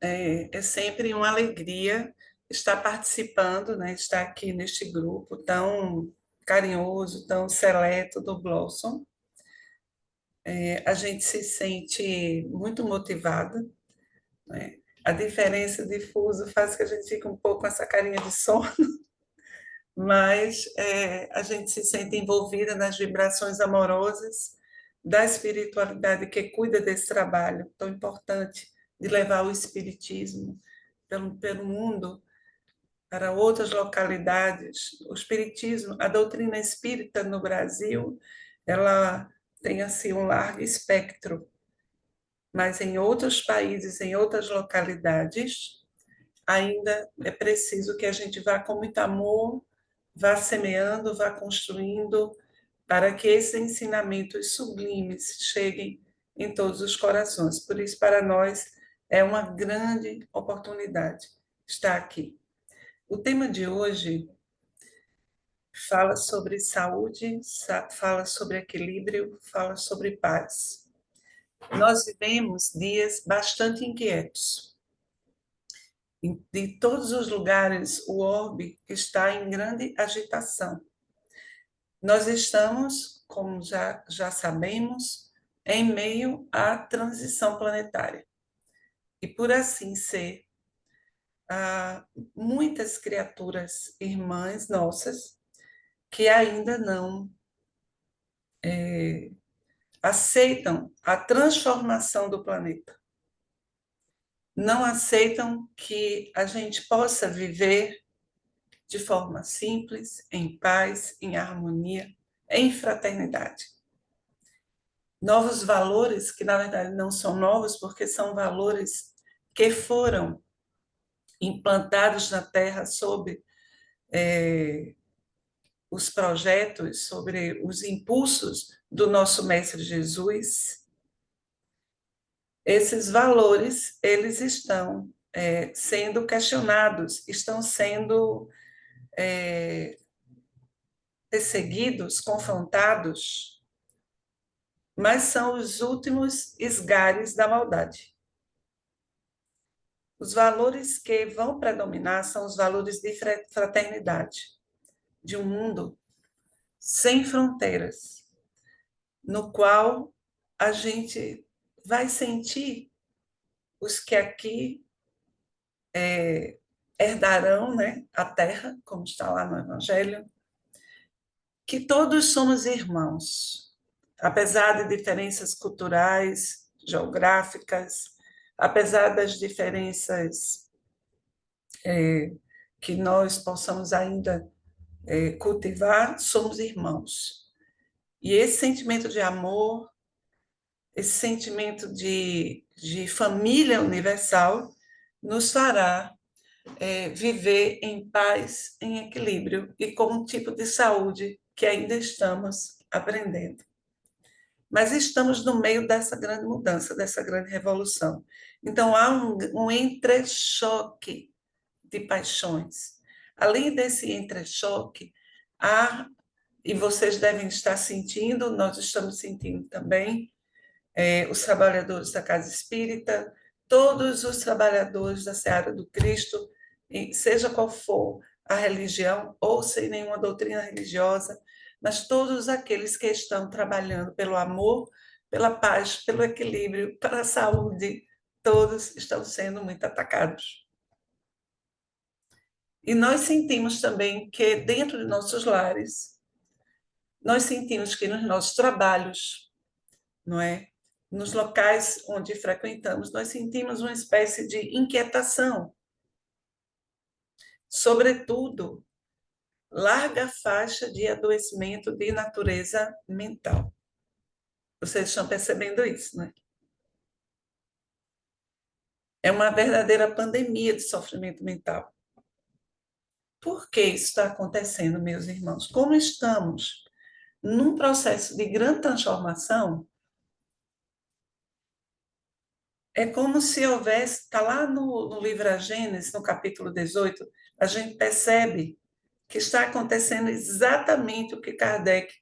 É sempre uma alegria estar participando, né? Estar aqui neste grupo tão carinhoso, tão seleto do Blossom. A gente se sente muito motivada, né? A diferença de fuso faz que a gente fique um pouco com essa carinha de sono, mas a gente se sente envolvida nas vibrações amorosas da espiritualidade que cuida desse trabalho tão importante de levar o espiritismo pelo mundo, para outras localidades. O espiritismo, a doutrina espírita no Brasil, ela tem assim um largo espectro, mas em outros países, em outras localidades, ainda é preciso que a gente vá com muito amor, vá semeando, vá construindo, para que esses ensinamentos sublimes cheguem em todos os corações. Por isso, para nós, é uma grande oportunidade estar aqui. O tema de hoje fala sobre saúde, fala sobre equilíbrio, fala sobre paz. Nós vivemos dias bastante inquietos. De todos os lugares, o orbe está em grande agitação. Nós estamos, como já sabemos, em meio à transição planetária. E por assim ser, há muitas criaturas irmãs nossas que ainda não aceitam a transformação do planeta. Não aceitam que a gente possa viver de forma simples, em paz, em harmonia, em fraternidade. Novos valores, que na verdade não são novos, porque são valores que foram implantados na Terra sob os projetos, sobre os impulsos do nosso Mestre Jesus. Esses valores, eles estão sendo questionados, estão sendo perseguidos, confrontados, mas são os últimos esgares da maldade. Os valores que vão predominar são os valores de fraternidade, de um mundo sem fronteiras, no qual a gente vai sentir os que aqui herdarão, né, a terra, como está lá no Evangelho, que todos somos irmãos, apesar de diferenças culturais, geográficas, apesar das diferenças que nós possamos ainda cultivar, somos irmãos. E esse sentimento de amor, esse sentimento de família universal, nos fará viver em paz, em equilíbrio e com um tipo de saúde que ainda estamos aprendendo. Mas estamos no meio dessa grande mudança, dessa grande revolução. Então, há um entrechoque de paixões. Além desse entrechoque, há, e vocês devem estar sentindo, nós estamos sentindo também, os trabalhadores da Casa Espírita, todos os trabalhadores da Seara do Cristo, seja qual for a religião, ou sem nenhuma doutrina religiosa, mas todos aqueles que estão trabalhando pelo amor, pela paz, pelo equilíbrio, para a saúde, todos estão sendo muito atacados. E nós sentimos também que dentro de nossos lares, nós sentimos que nos nossos trabalhos, não é? Nos locais onde frequentamos, nós sentimos uma espécie de inquietação, sobretudo, larga faixa de adoecimento de natureza mental. Vocês estão percebendo isso, né? É uma verdadeira pandemia de sofrimento mental. Por que isso está acontecendo, meus irmãos? Como estamos num processo de grande transformação, é como se houvesse, está lá no livro A Gênesis, no capítulo 18, a gente percebe que está acontecendo exatamente o que Kardec,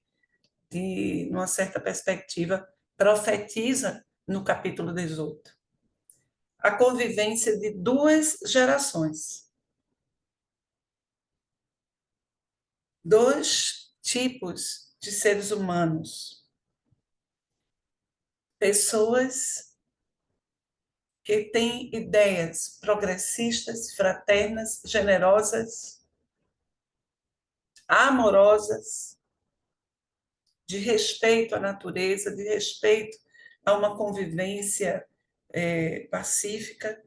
de uma certa perspectiva, profetiza no capítulo 18. a convivência de duas gerações, dois tipos de seres humanos, pessoas que têm ideias progressistas, fraternas, generosas, amorosas, de respeito à natureza, de respeito a uma convivência pacífica,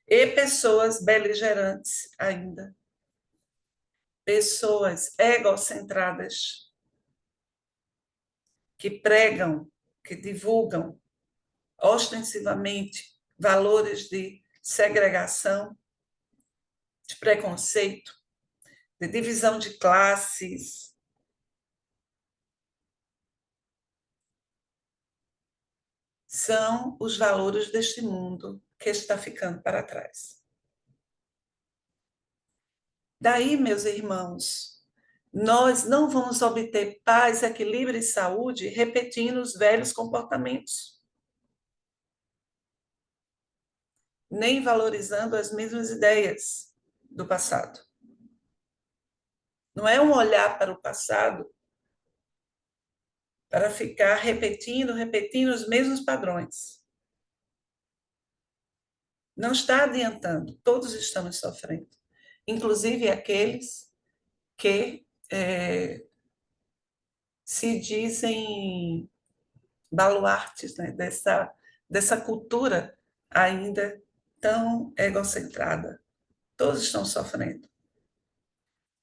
e pessoas beligerantes ainda, pessoas egocentradas, que pregam, que divulgam ostensivamente valores de segregação, de preconceito, de divisão de classes. São os valores deste mundo que está ficando para trás. Daí, meus irmãos, nós não vamos obter paz, equilíbrio e saúde repetindo os velhos comportamentos, nem valorizando as mesmas ideias do passado. Não é um olhar para o passado para ficar repetindo os mesmos padrões. Não está adiantando, todos estamos sofrendo, inclusive aqueles que se dizem baluartes, né, dessa cultura ainda tão egocentrada. Todos estão sofrendo,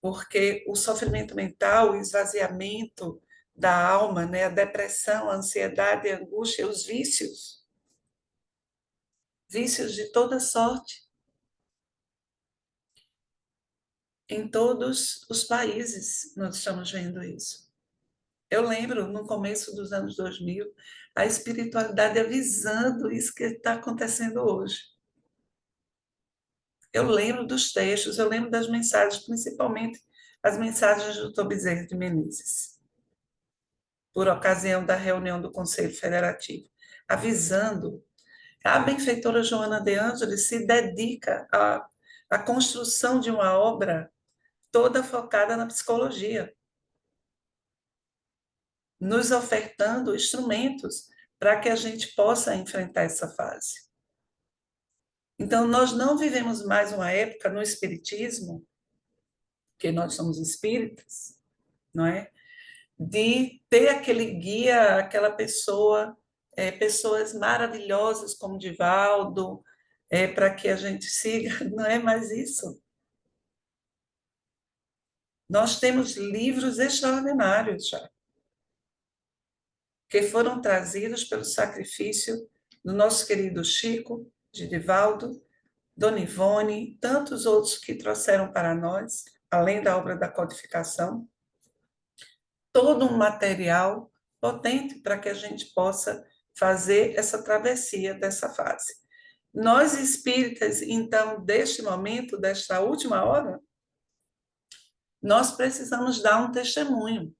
porque o sofrimento mental, o esvaziamento da alma, né, a depressão, a ansiedade, a angústia, os vícios, vícios de toda sorte, em todos os países nós estamos vendo isso. Eu lembro, no começo dos anos 2000, a espiritualidade avisando isso que está acontecendo hoje. Eu lembro dos textos, eu lembro das mensagens, principalmente as mensagens do Dr. Bezerra de Menezes, por ocasião da reunião do Conselho Federativo, avisando. A benfeitora Joana de Ângeles se dedica à construção de uma obra toda focada na psicologia, nos ofertando instrumentos para que a gente possa enfrentar essa fase. Então, nós não vivemos mais uma época no espiritismo, que nós somos espíritas, não é? De ter aquele guia, aquela pessoa, pessoas maravilhosas como Divaldo, para que a gente siga, não é mais isso. Nós temos livros extraordinários já, que foram trazidos pelo sacrifício do nosso querido Chico, de Divaldo, Dona Ivone, tantos outros que trouxeram para nós, além da obra da codificação, todo um material potente para que a gente possa fazer essa travessia dessa fase. Nós espíritas, então, deste momento, desta última hora, nós precisamos dar um testemunho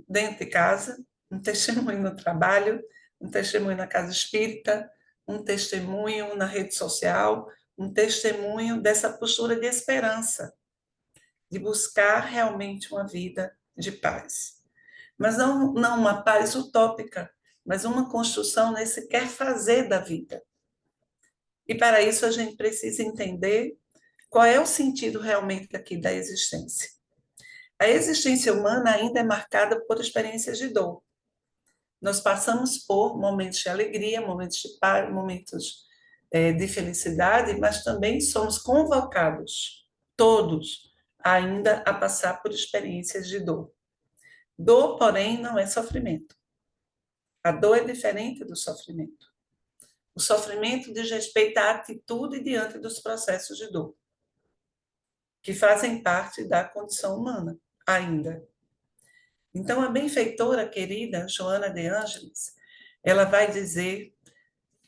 dentro de casa, um testemunho no trabalho, um testemunho na casa espírita, um testemunho na rede social, um testemunho dessa postura de esperança, de buscar realmente uma vida de paz. Mas não uma paz utópica, mas uma construção nesse quer fazer da vida. E para isso a gente precisa entender qual é o sentido realmente aqui da existência. A existência humana ainda é marcada por experiências de dor. Nós passamos por momentos de alegria, momentos de paz, momentos de felicidade, mas também somos convocados, todos, ainda a passar por experiências de dor. Dor, porém, não é sofrimento. A dor é diferente do sofrimento. O sofrimento diz respeito à atitude diante dos processos de dor, que fazem parte da condição humana, ainda. Então, a benfeitora querida Joana de Ângeles, ela vai dizer,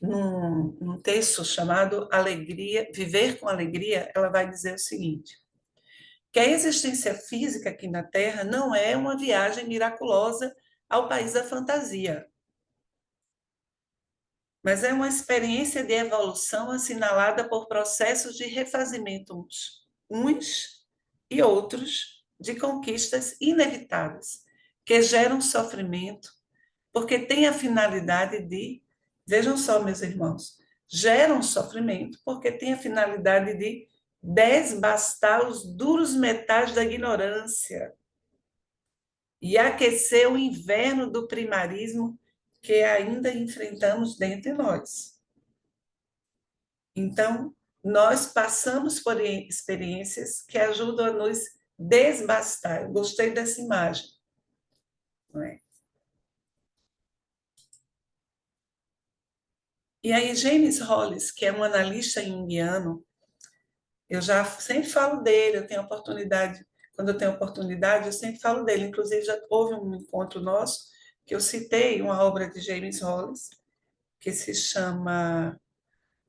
num texto chamado Alegria, Viver com Alegria, ela vai dizer o seguinte, que a existência física aqui na Terra não é uma viagem miraculosa ao país da fantasia. mas é uma experiência de evolução assinalada por processos de refazimento uns e outros de conquistas inevitáveis, que geram sofrimento, porque tem a finalidade de, vejam só, meus irmãos, geram sofrimento porque tem a finalidade de desbastar os duros metais da ignorância e aquecer o inverno do primarismo que ainda enfrentamos dentro de nós. Então, nós passamos por experiências que ajudam a nos desbastar. Eu gostei dessa imagem, não é? E aí, James Hollis, que é um analista junguiano, eu já sempre falo dele, eu tenho oportunidade, quando eu tenho oportunidade, eu sempre falo dele. Inclusive, já houve um encontro nosso que eu citei uma obra de James Hollis, que se chama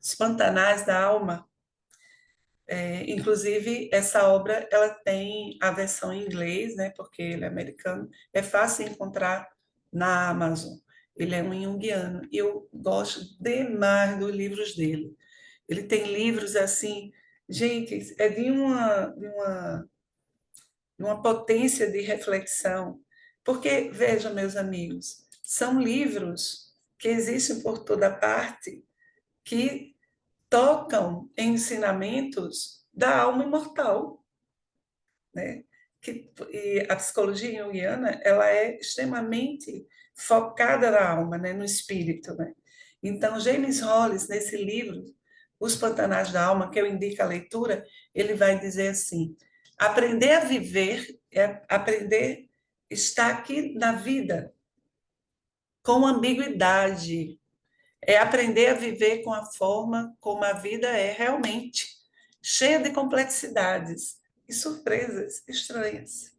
Os Pantanais da Alma. Inclusive, essa obra ela tem a versão em inglês, né, porque ele é americano, é fácil encontrar na Amazon. Ele é um junguiano e eu gosto demais dos livros dele. Ele tem livros assim, gente, é de uma potência de reflexão. Porque, vejam, meus amigos, são livros que existem por toda parte que tocam em ensinamentos da alma imortal, né? E a psicologia junguiana ela é extremamente focada na alma, né? No espírito, né? Então, James Hollis, nesse livro, Os Pantanais da Alma, que eu indico a leitura, ele vai dizer assim: aprender a viver é aprender a estar aqui na vida com ambiguidade, é aprender a viver com a forma como a vida é realmente, cheia de complexidades e surpresas estranhas.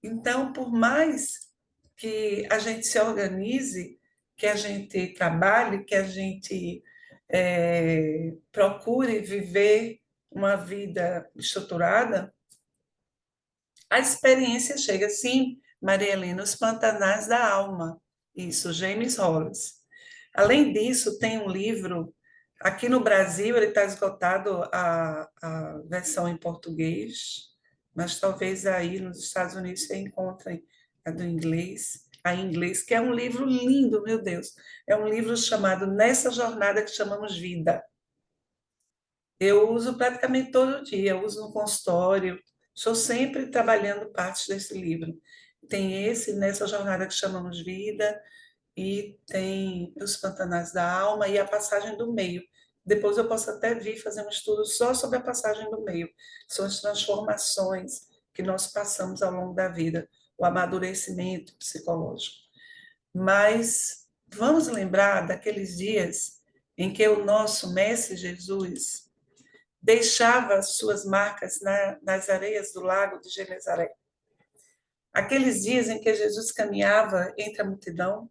Então, por mais que a gente se organize, que a gente trabalhe, que a gente procure viver uma vida estruturada, a experiência chega, sim, Maria Helena, os Pantanais da Alma. Isso, James Hollis. Além disso, tem um livro, aqui no Brasil ele está esgotado a versão em português, mas talvez aí nos Estados Unidos você encontre a do inglês, a em inglês, que é um livro lindo, meu Deus. É um livro chamado Nessa Jornada que Chamamos Vida. Eu uso praticamente todo dia, eu uso no consultório, estou sempre trabalhando partes desse livro. Tem esse, Nessa Jornada que Chamamos Vida, e tem Os Pantanais da Alma e a Passagem do Meio. Depois eu posso até vir fazer um estudo só sobre a passagem do meio. São as transformações que nós passamos ao longo da vida, o amadurecimento psicológico. Mas vamos lembrar daqueles dias em que o nosso Mestre Jesus deixava suas marcas nas areias do lago de Genezaré. Aqueles dias em que Jesus caminhava entre a multidão,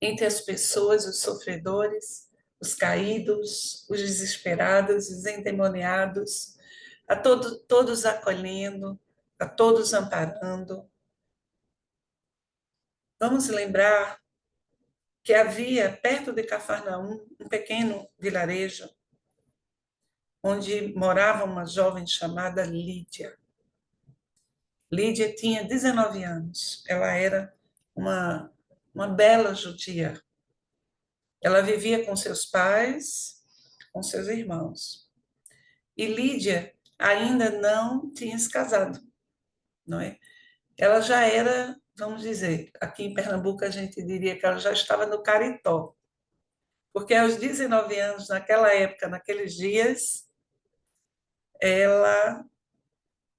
entre as pessoas, os sofredores, os caídos, os desesperados, os endemoniados, todos acolhendo, a todos amparando. Vamos lembrar que havia, perto de Cafarnaum, um pequeno vilarejo, onde morava uma jovem chamada Lídia. Lídia tinha 19 anos, ela era uma bela judia. Ela vivia com seus pais, com seus irmãos. E Lídia ainda não tinha se casado, não é? Ela já era, vamos dizer, aqui em Pernambuco a gente diria que ela já estava no caritó, porque aos 19 anos, naquela época, naqueles dias, ela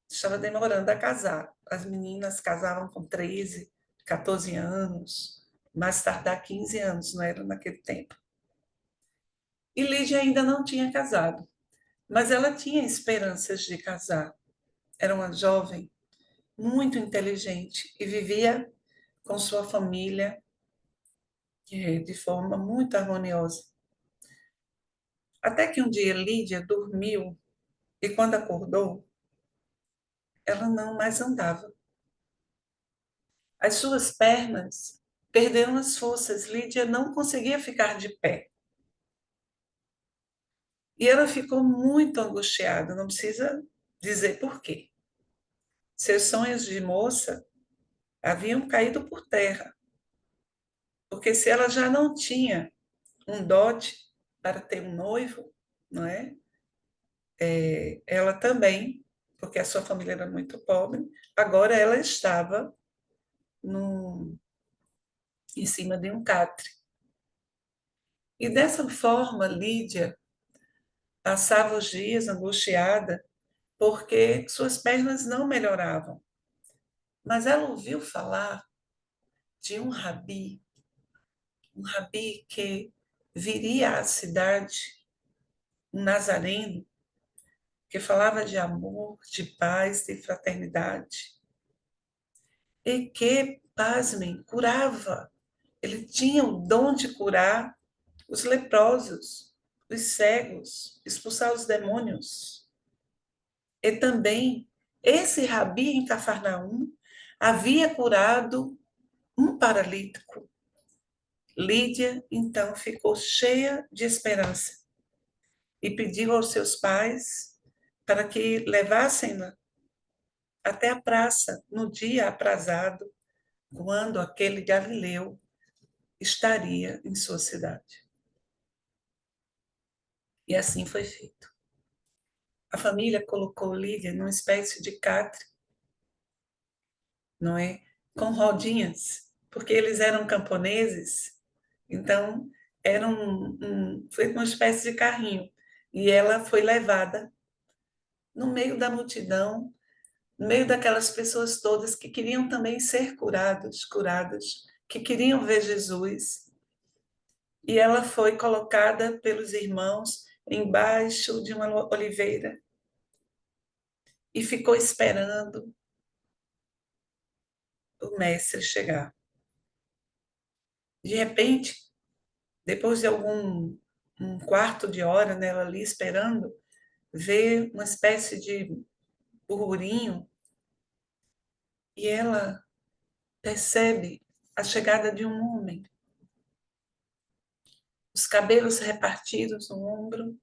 estava demorando a casar. As meninas casavam com 13, 14 anos, mais tardar 15 anos, não era naquele tempo. E Lídia ainda não tinha casado, mas ela tinha esperanças de casar. Era uma jovem muito inteligente e vivia com sua família de forma muito harmoniosa. Até que um dia Lídia dormiu e quando acordou, ela não mais andava. As suas pernas perderam as forças. Lídia não conseguia ficar de pé. E ela ficou muito angustiada, não precisa dizer por quê. Seus sonhos de moça haviam caído por terra, porque se ela já não tinha um dote para ter um noivo, não é? Ela também, porque a sua família era muito pobre, agora ela estava no, em cima de um catre. E dessa forma, Lídia passava os dias angustiada porque suas pernas não melhoravam. Mas ela ouviu falar de um rabi que viria à cidade, um nazareno, que falava de amor, de paz, de fraternidade, e que, pasmem, curava. Ele tinha o dom de curar os leprosos, os cegos, expulsar os demônios. E também, esse rabi em Cafarnaum havia curado um paralítico. Lídia, então, ficou cheia de esperança e pediu aos seus pais para que levassem-na até a praça no dia aprazado, quando aquele galileu estaria em sua cidade. E assim foi feito. A família colocou Lídia numa espécie de catre, não é? Com rodinhas, porque eles eram camponeses, então era foi uma espécie de carrinho. E ela foi levada no meio da multidão, no meio daquelas pessoas todas que queriam também ser curadas, que queriam ver Jesus. E ela foi colocada pelos irmãos embaixo de uma oliveira e ficou esperando o mestre chegar. De repente, depois de um quarto de hora nela ali esperando, vê uma espécie de burburinho e ela percebe a chegada de um homem, os cabelos repartidos no ombro,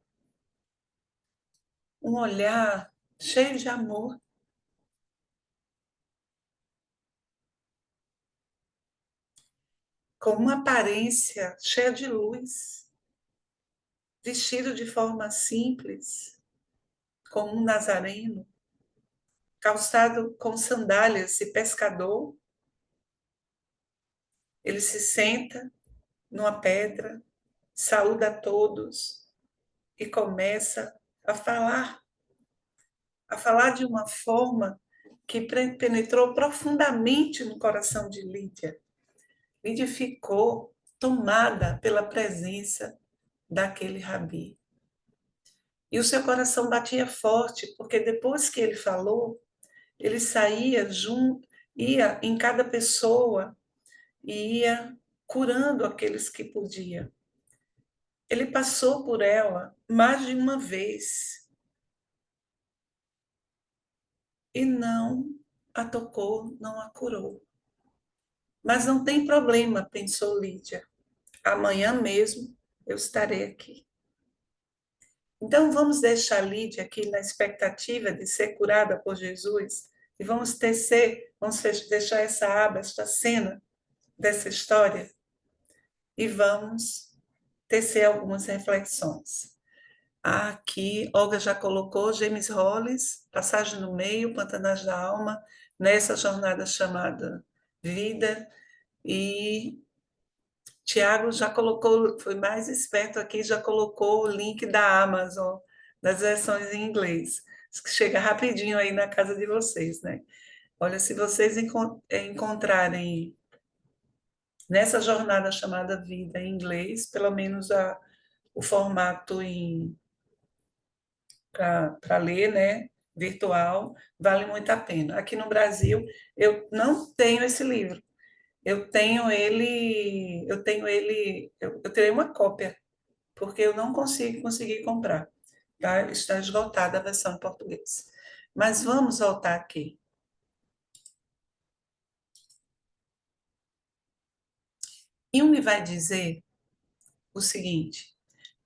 um olhar cheio de amor, com uma aparência cheia de luz, vestido de forma simples, como um nazareno, calçado com sandálias de pescador. Ele se senta numa pedra, saúda a todos e começa a falar de uma forma que penetrou profundamente no coração de Lídia. Lídia ficou tomada pela presença daquele rabi. E o seu coração batia forte, porque depois que ele falou, ele saía junto, ia em cada pessoa e ia curando aqueles que podia. Ele passou por ela mais de uma vez e não a tocou, não a curou. Mas não tem problema, pensou Lídia. Amanhã mesmo eu estarei aqui. Então vamos deixar Lídia aqui na expectativa de ser curada por Jesus e vamos deixar essa aba, esta cena dessa história e vamos tecer algumas reflexões. Aqui, Olga já colocou James Hollis, Passagem no Meio, Pantanais da Alma, nessa jornada chamada Vida. E Tiago já colocou, foi mais esperto aqui, já colocou o link da Amazon, das versões em inglês, que chega rapidinho aí na casa de vocês, né? Olha, se vocês encontrarem nessa jornada chamada Vida em inglês, pelo menos o formato para ler, né? Virtual, vale muito a pena. Aqui no Brasil, eu não tenho esse livro. Eu terei uma cópia, porque eu não consegui comprar. Tá? Está esgotada a versão em português. Mas vamos voltar aqui. Jung vai dizer o seguinte: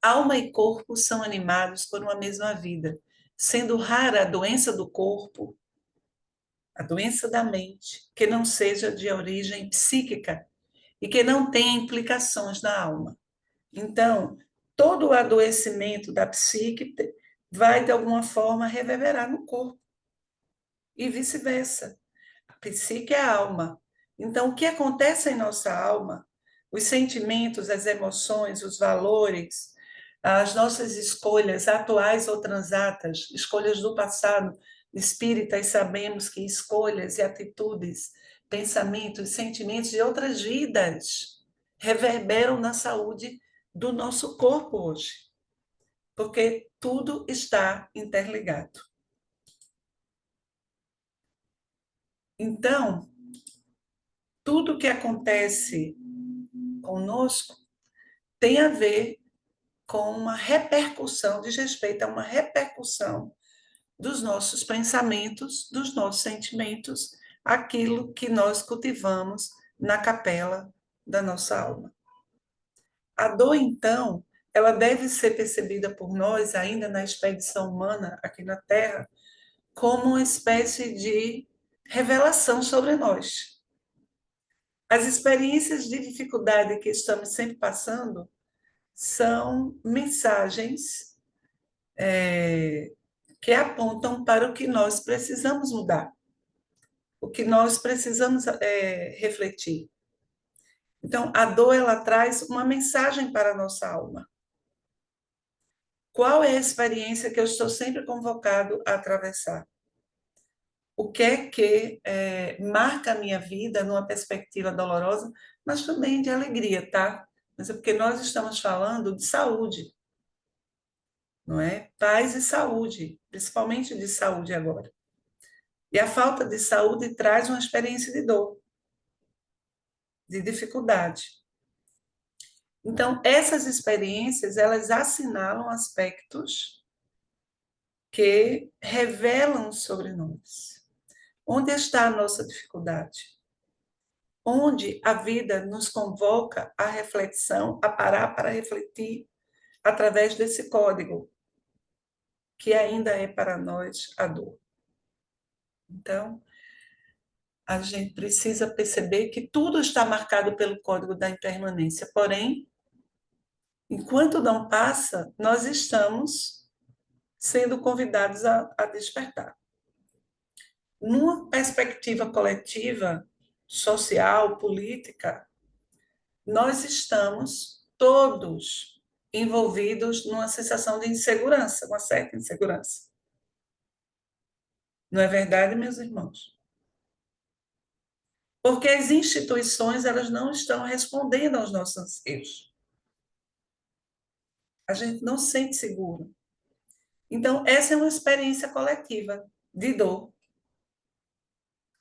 alma e corpo são animados por uma mesma vida, sendo rara a doença do corpo, a doença da mente, que não seja de origem psíquica e que não tenha implicações na alma. Então, todo o adoecimento da psique vai, de alguma forma, reverberar no corpo e vice-versa. A psique é a alma. Então, o que acontece em nossa alma, os sentimentos, as emoções, os valores, as nossas escolhas atuais ou transatas, escolhas do passado, espíritas sabemos que escolhas e atitudes, pensamentos, sentimentos de outras vidas reverberam na saúde do nosso corpo hoje, porque tudo está interligado. Então, tudo que acontece conosco tem a ver com uma repercussão, diz respeito a uma repercussão dos nossos pensamentos, dos nossos sentimentos, aquilo que nós cultivamos na capela da nossa alma. A dor, então, ela deve ser percebida por nós, ainda na expedição humana aqui na Terra, como uma espécie de revelação sobre nós. As experiências de dificuldade que estamos sempre passando são mensagens que apontam para o que nós precisamos mudar, o que nós precisamos refletir. Então, a dor ela traz uma mensagem para a nossa alma. Qual é a experiência que eu estou sempre convocado a atravessar? O que é que marca a minha vida numa perspectiva dolorosa, mas também de alegria, tá? Mas é porque nós estamos falando de saúde, não é? Paz e saúde, principalmente de saúde agora. E a falta de saúde traz uma experiência de dor, de dificuldade. Então, essas experiências, elas assinalam aspectos que revelam sobre nós. Onde está a nossa dificuldade? Onde a vida nos convoca à reflexão, a parar para refletir através desse código, que ainda é para nós a dor. Então, a gente precisa perceber que tudo está marcado pelo código da impermanência, porém, enquanto não passa, nós estamos sendo convidados a despertar. Numa perspectiva coletiva, social, política, nós estamos todos envolvidos numa sensação de insegurança, uma certa insegurança. Não é verdade, meus irmãos? Porque as instituições elas não estão respondendo aos nossos anseios. A gente não se sente seguro. Então, essa é uma experiência coletiva de dor.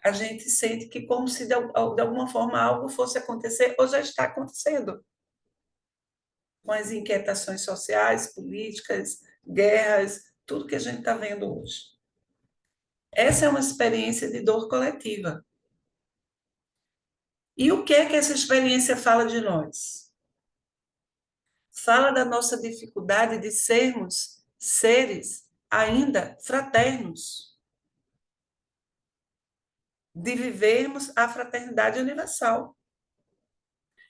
A gente sente que como se de alguma forma algo fosse acontecer ou já está acontecendo. Com as inquietações sociais, políticas, guerras, tudo que a gente está vendo hoje. Essa é uma experiência de dor coletiva. E o que é que essa experiência fala de nós? Fala da nossa dificuldade de sermos seres ainda fraternos, de vivermos a fraternidade universal.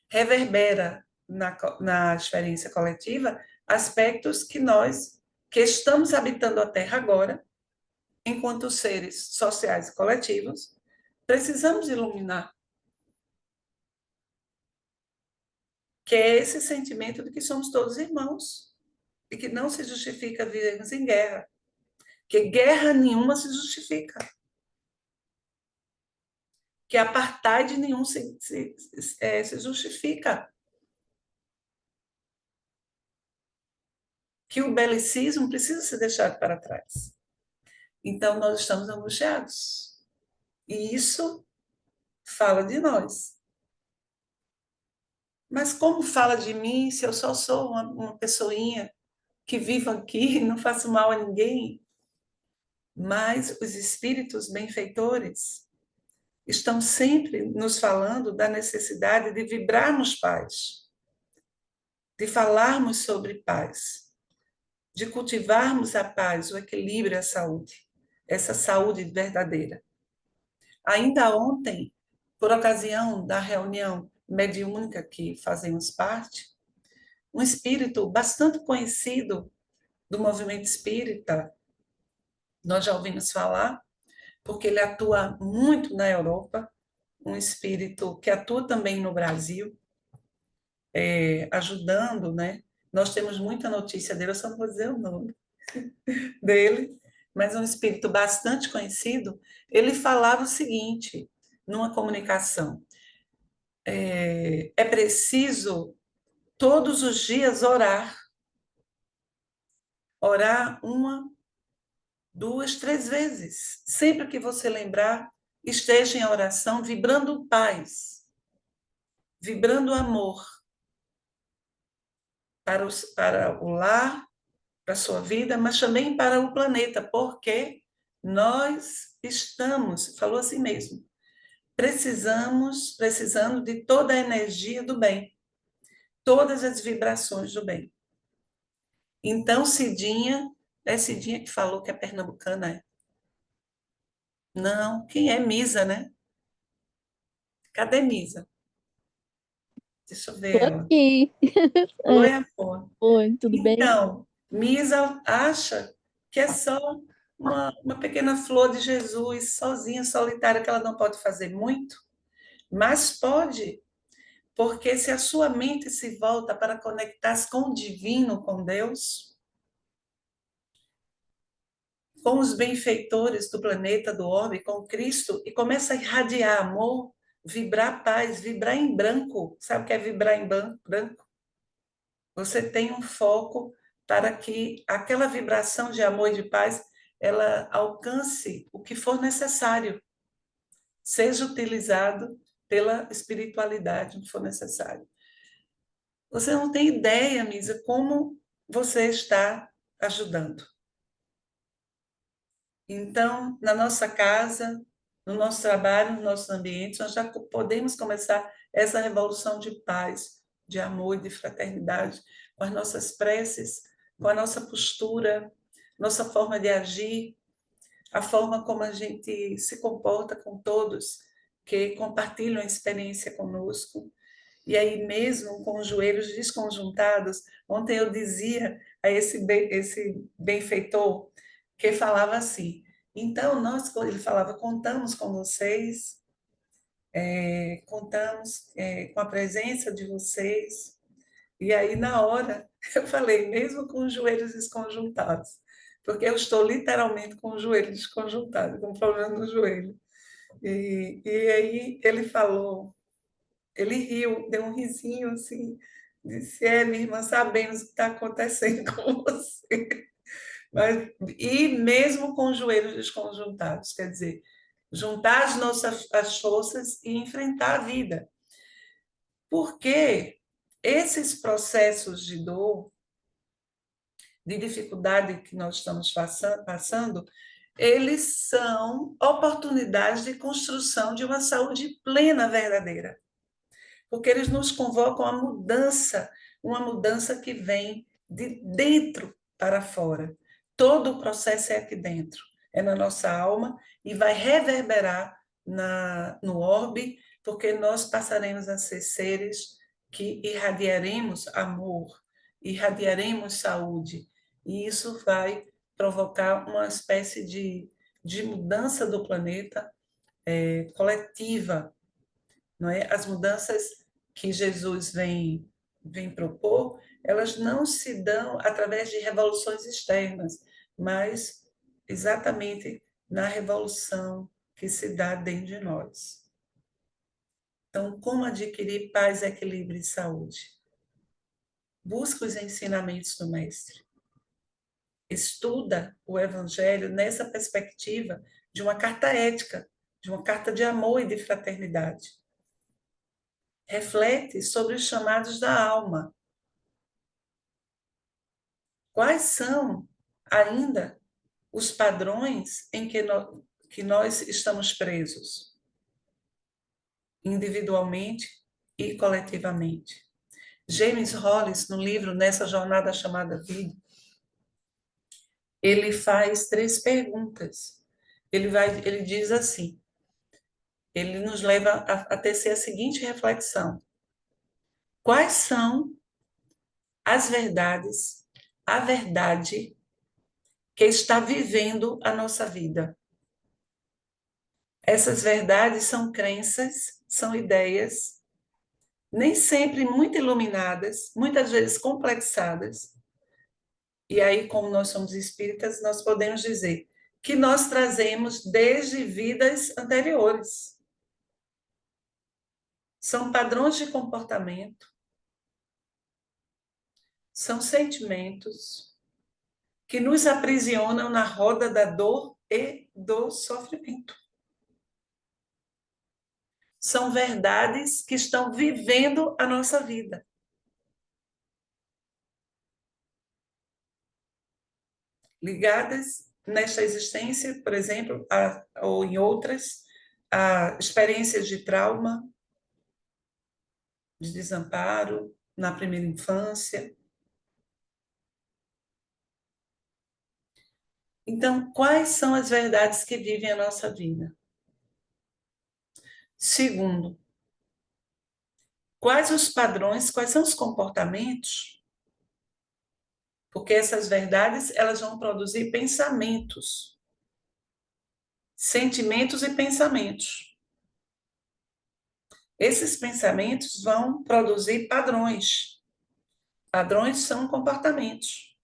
Reverbera na experiência coletiva aspectos que nós, que estamos habitando a Terra agora, enquanto seres sociais e coletivos, precisamos iluminar. Que é esse sentimento de que somos todos irmãos e que não se justifica vivermos em guerra, que guerra nenhuma se justifica, que apartheid nenhum se justifica, que o belicismo precisa ser deixado para trás. Então, nós estamos angustiados. E isso fala de nós. Mas como fala de mim se eu só sou uma pessoinha que vivo aqui, não faço mal a ninguém? Mas os espíritos benfeitores, estão sempre nos falando da necessidade de vibrarmos paz, de falarmos sobre paz, de cultivarmos a paz, o equilíbrio, a saúde, essa saúde verdadeira. Ainda ontem, por ocasião da reunião mediúnica que fazemos parte, um espírito bastante conhecido do movimento espírita, nós já ouvimos falar, porque ele atua muito na Europa, um espírito que atua também no Brasil, ajudando, né? Nós temos muita notícia dele, eu só não vou dizer o nome dele, mas um espírito bastante conhecido. Ele falava o seguinte, numa comunicação: é preciso todos os dias orar uma, duas, três vezes. Sempre que você lembrar, esteja em oração, vibrando paz, vibrando amor para o lar, para a sua vida, mas também para o planeta, porque nós estamos, falou assim mesmo, precisando de toda a energia do bem, todas as vibrações do bem. Então, Cidinha, é Cidinha que falou que é pernambucana, é? Não, quem é Misa, né? Cadê Misa? Deixa eu ver Tô ela. aqui. É, Oi, amor. oi, tudo bem? Então, Misa acha que é só uma pequena flor de Jesus, sozinha, solitária, que ela não pode fazer muito, mas pode, porque se a sua mente se volta para conectar-se com o divino, com Deus, com os benfeitores do planeta, do orbe, com Cristo, e começa a irradiar amor, vibrar paz, vibrar em branco. Sabe o que é vibrar em branco? Você tem um foco para que aquela vibração de amor e de paz ela alcance o que for necessário, seja utilizado pela espiritualidade, o que for necessário. Você não tem ideia, Misa, como você está ajudando. Então, na nossa casa, no nosso trabalho, no nosso ambiente, nós já podemos começar essa revolução de paz, de amor e de fraternidade, com as nossas preces, com a nossa postura, nossa forma de agir, a forma como a gente se comporta com todos que compartilham a experiência conosco. E aí mesmo com os joelhos desconjuntados, ontem eu dizia a esse benfeitor que falava assim, então nós, ele falava, contamos com vocês, contamos com a presença de vocês, e aí na hora eu falei, mesmo com os joelhos desconjuntados, porque eu estou literalmente com o joelho desconjuntado, com um problema no joelho. E aí ele falou, ele riu, deu um risinho assim, disse: É, minha irmã, sabemos o que está acontecendo com você. Mas, e mesmo com os joelhos desconjuntados, quer dizer, juntar as nossas as forças e enfrentar a vida. Porque esses processos de dor, de dificuldade que nós estamos passando, eles são oportunidades de construção de uma saúde plena verdadeira. Porque eles nos convocam à mudança, uma mudança que vem de dentro para fora. Todo o processo é aqui dentro, é na nossa alma e vai reverberar no orbe, porque nós passaremos a ser seres que irradiaremos amor, irradiaremos saúde, e isso vai provocar uma espécie de mudança do planeta coletiva, não é? As mudanças que Jesus vem propor, elas não se dão através de revoluções externas, mas exatamente na revolução que se dá dentro de nós. Então, como adquirir paz, equilíbrio e saúde? Busca os ensinamentos do Mestre. Estuda o Evangelho nessa perspectiva de uma carta ética, de uma carta de amor e de fraternidade. Reflete sobre os chamados da alma. Quais são ainda os padrões em que nós estamos presos? individualmente e coletivamente. James Hollis, no livro Nessa Jornada Chamada Vida, ele faz três perguntas. Ele diz assim, ele nos leva a tecer a seguinte reflexão: quais são as verdades, a verdade que está vivendo a nossa vida? Essas verdades são crenças, são ideias, nem sempre muito iluminadas, muitas vezes complexadas. E aí, como nós somos espíritas, nós podemos dizer que nós trazemos desde vidas anteriores. São padrões de comportamento, são sentimentos que nos aprisionam na roda da dor e do sofrimento. São verdades que estão vivendo a nossa vida. Ligadas nesta existência, por exemplo, ou em outras, a experiências de trauma, de desamparo na primeira infância. Então, quais são as verdades que vivem a nossa vida? Segundo, quais os padrões, quais são os comportamentos? Porque essas verdades, elas vão produzir pensamentos, sentimentos e pensamentos. Esses pensamentos vão produzir padrões. Padrões são comportamentos.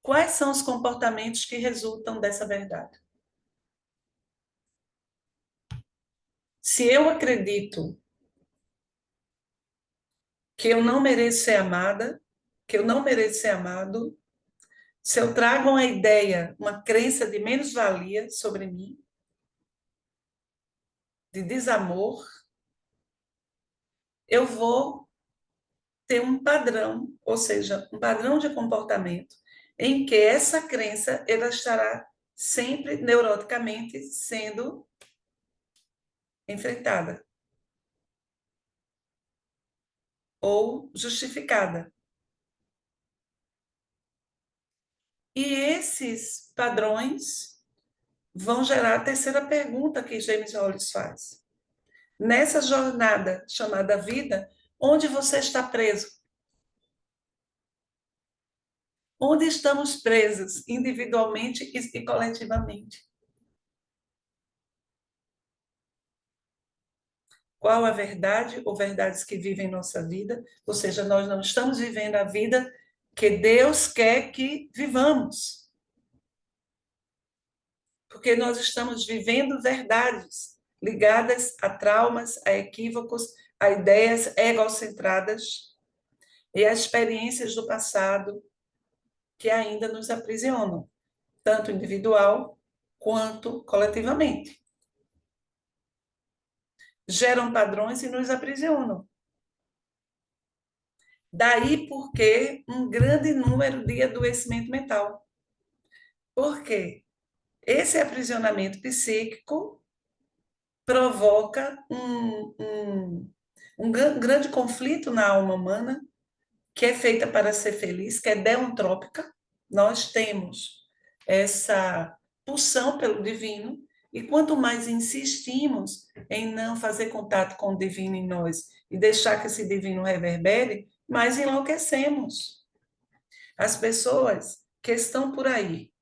Quais são os comportamentos que resultam dessa verdade? Se eu acredito que eu não mereço ser amada, que eu não mereço ser amado, se eu trago uma ideia, uma crença de menos-valia sobre mim, de desamor, eu vou ter um padrão, ou seja, um padrão de comportamento, em que essa crença ela estará sempre neuroticamente sendo enfrentada ou justificada. E esses padrões vão gerar a terceira pergunta que James Hollis faz. Nessa jornada chamada vida, onde você está preso? Onde estamos presos, individualmente e coletivamente? Qual a verdade ou verdades que vivem em nossa vida? Ou seja, nós não estamos vivendo a vida que Deus quer que vivamos. Porque nós estamos vivendo verdades ligadas a traumas, a equívocos, a ideias egocentradas e a experiências do passado que ainda nos aprisionam, tanto individual quanto coletivamente. Geram padrões e nos aprisionam. Daí porque um grande número de adoecimento mental. Por quê? Esse aprisionamento psíquico provoca um grande conflito na alma humana, que é feita para ser feliz, que é deontrópica. Nós temos essa pulsão pelo divino, e quanto mais insistimos em não fazer contato com o divino em nós e deixar que esse divino reverbere, mais enlouquecemos. As pessoas que estão por aí,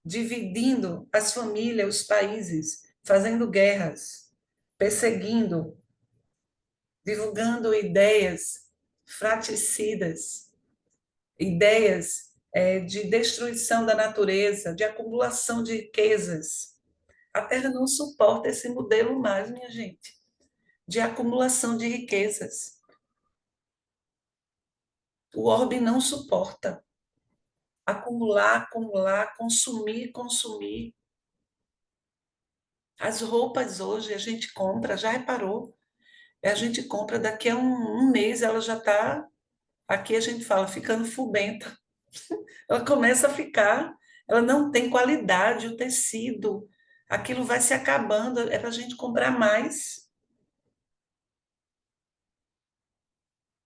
dividindo as famílias, os países, fazendo guerras, perseguindo, divulgando ideias fratricidas, ideias de destruição da natureza, de acumulação de riquezas. A Terra não suporta esse modelo mais, minha gente, de acumulação de riquezas. O orbe não suporta acumular, acumular, consumir, consumir. As roupas hoje a gente compra, já reparou? A gente compra daqui a um mês, ela já está, aqui a gente fala, ficando fubenta. Ela começa a ficar, ela não tem qualidade, o tecido, aquilo vai se acabando, é para a gente comprar mais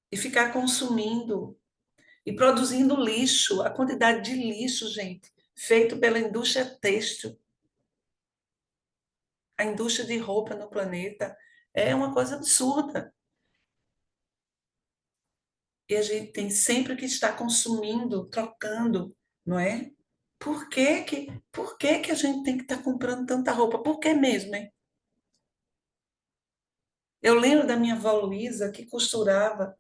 e ficar consumindo e produzindo lixo, a quantidade de lixo, gente, feito pela indústria têxtil, a indústria de roupa no planeta, é uma coisa absurda. E a gente tem sempre que estar consumindo, trocando, não é? Por que que a gente tem que estar comprando tanta roupa? Por que mesmo, hein? Eu lembro da minha avó Luísa, que costurava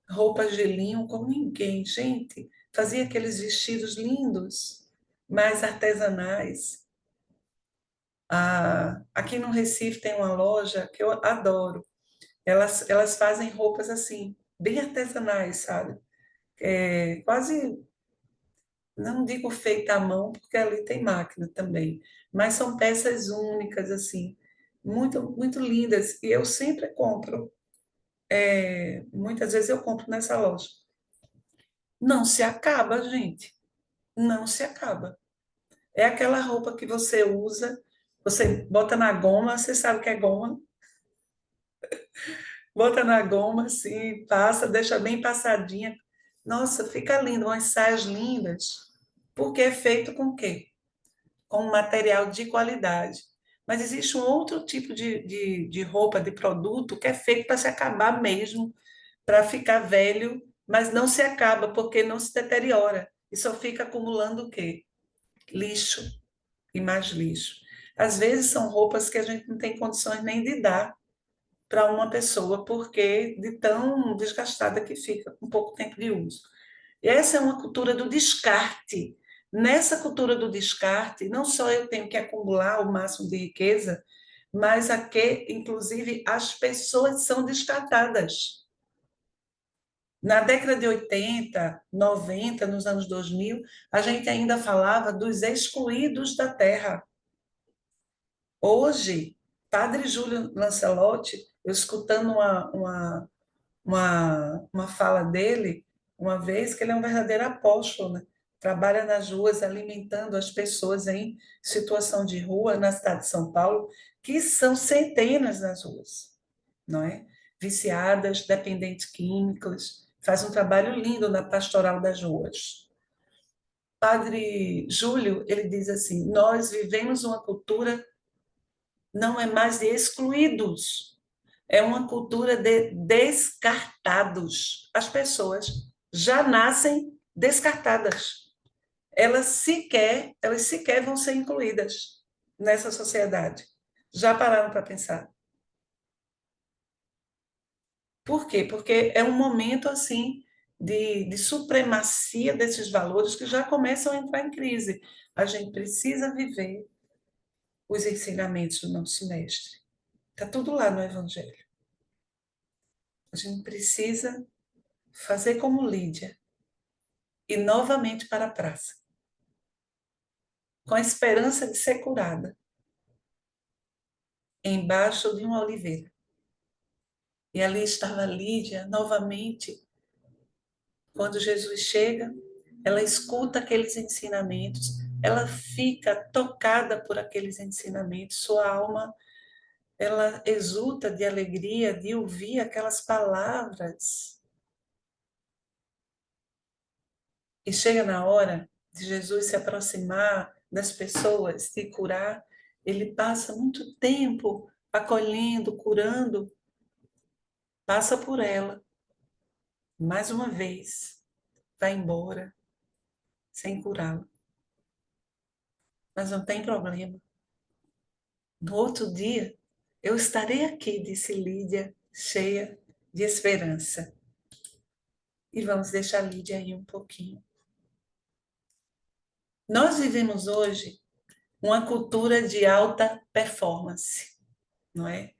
roupas de linho como ninguém, gente. Fazia aqueles vestidos lindos, mais artesanais. Aqui no Recife tem uma loja que eu adoro. Elas fazem roupas assim, bem artesanais, sabe? Quase, não digo feita à mão, porque ali tem máquina também, mas são peças únicas, assim, muito, muito lindas. E eu sempre compro. Muitas vezes eu compro nessa loja. Não se acaba, gente. Não se acaba. É aquela roupa que você usa, você bota na goma, você sabe que é goma, bota na goma, assim, passa, deixa bem passadinha. Nossa, fica lindo, umas saias lindas. Porque é feito com o quê? Com um material de qualidade. Mas existe um outro tipo de roupa, de produto, que é feito para se acabar mesmo, para ficar velho, mas não se acaba, porque não se deteriora. E só fica acumulando o quê? Lixo e mais lixo. Às vezes são roupas que a gente não tem condições nem de dar para uma pessoa, porque de tão desgastada que fica com pouco tempo de uso. E essa é uma cultura do descarte. Nessa cultura do descarte, não só eu tenho que acumular o máximo de riqueza, mas aqui, inclusive, as pessoas são descartadas. Na década de 80, 90, nos anos 2000, a gente ainda falava dos excluídos da terra. Hoje, Padre Júlio Lancelotti, eu escutando uma fala dele, uma vez, que ele é um verdadeiro apóstolo, né? Trabalha nas ruas, alimentando as pessoas em situação de rua na cidade de São Paulo, que são centenas nas ruas, não é? Viciadas, dependentes químicos, faz um trabalho lindo na pastoral das ruas. Padre Júlio, ele diz assim: nós vivemos uma cultura não é mais de excluídos, é uma cultura de descartados. As pessoas já nascem descartadas. Elas sequer vão ser incluídas nessa sociedade. Já pararam para pensar? Por quê? Porque é um momento assim de supremacia desses valores que já começam a entrar em crise. A gente precisa viver os ensinamentos do nosso mestre. Está tudo lá no Evangelho. A gente precisa fazer como Lídia e novamente para a praça, com a esperança de ser curada, embaixo de uma oliveira. E ali estava Lídia novamente. Quando Jesus chega, ela escuta aqueles ensinamentos, ela fica tocada por aqueles ensinamentos, sua alma, ela exulta de alegria de ouvir aquelas palavras. E chega na hora de Jesus se aproximar das pessoas e curar, ele passa muito tempo acolhendo, curando, passa por ela, mais uma vez, vai embora sem curá-la. Mas não tem problema. No outro dia, eu estarei aqui, disse Lídia, cheia de esperança. E vamos deixar Lídia aí um pouquinho. Nós vivemos hoje uma cultura de alta performance, não é?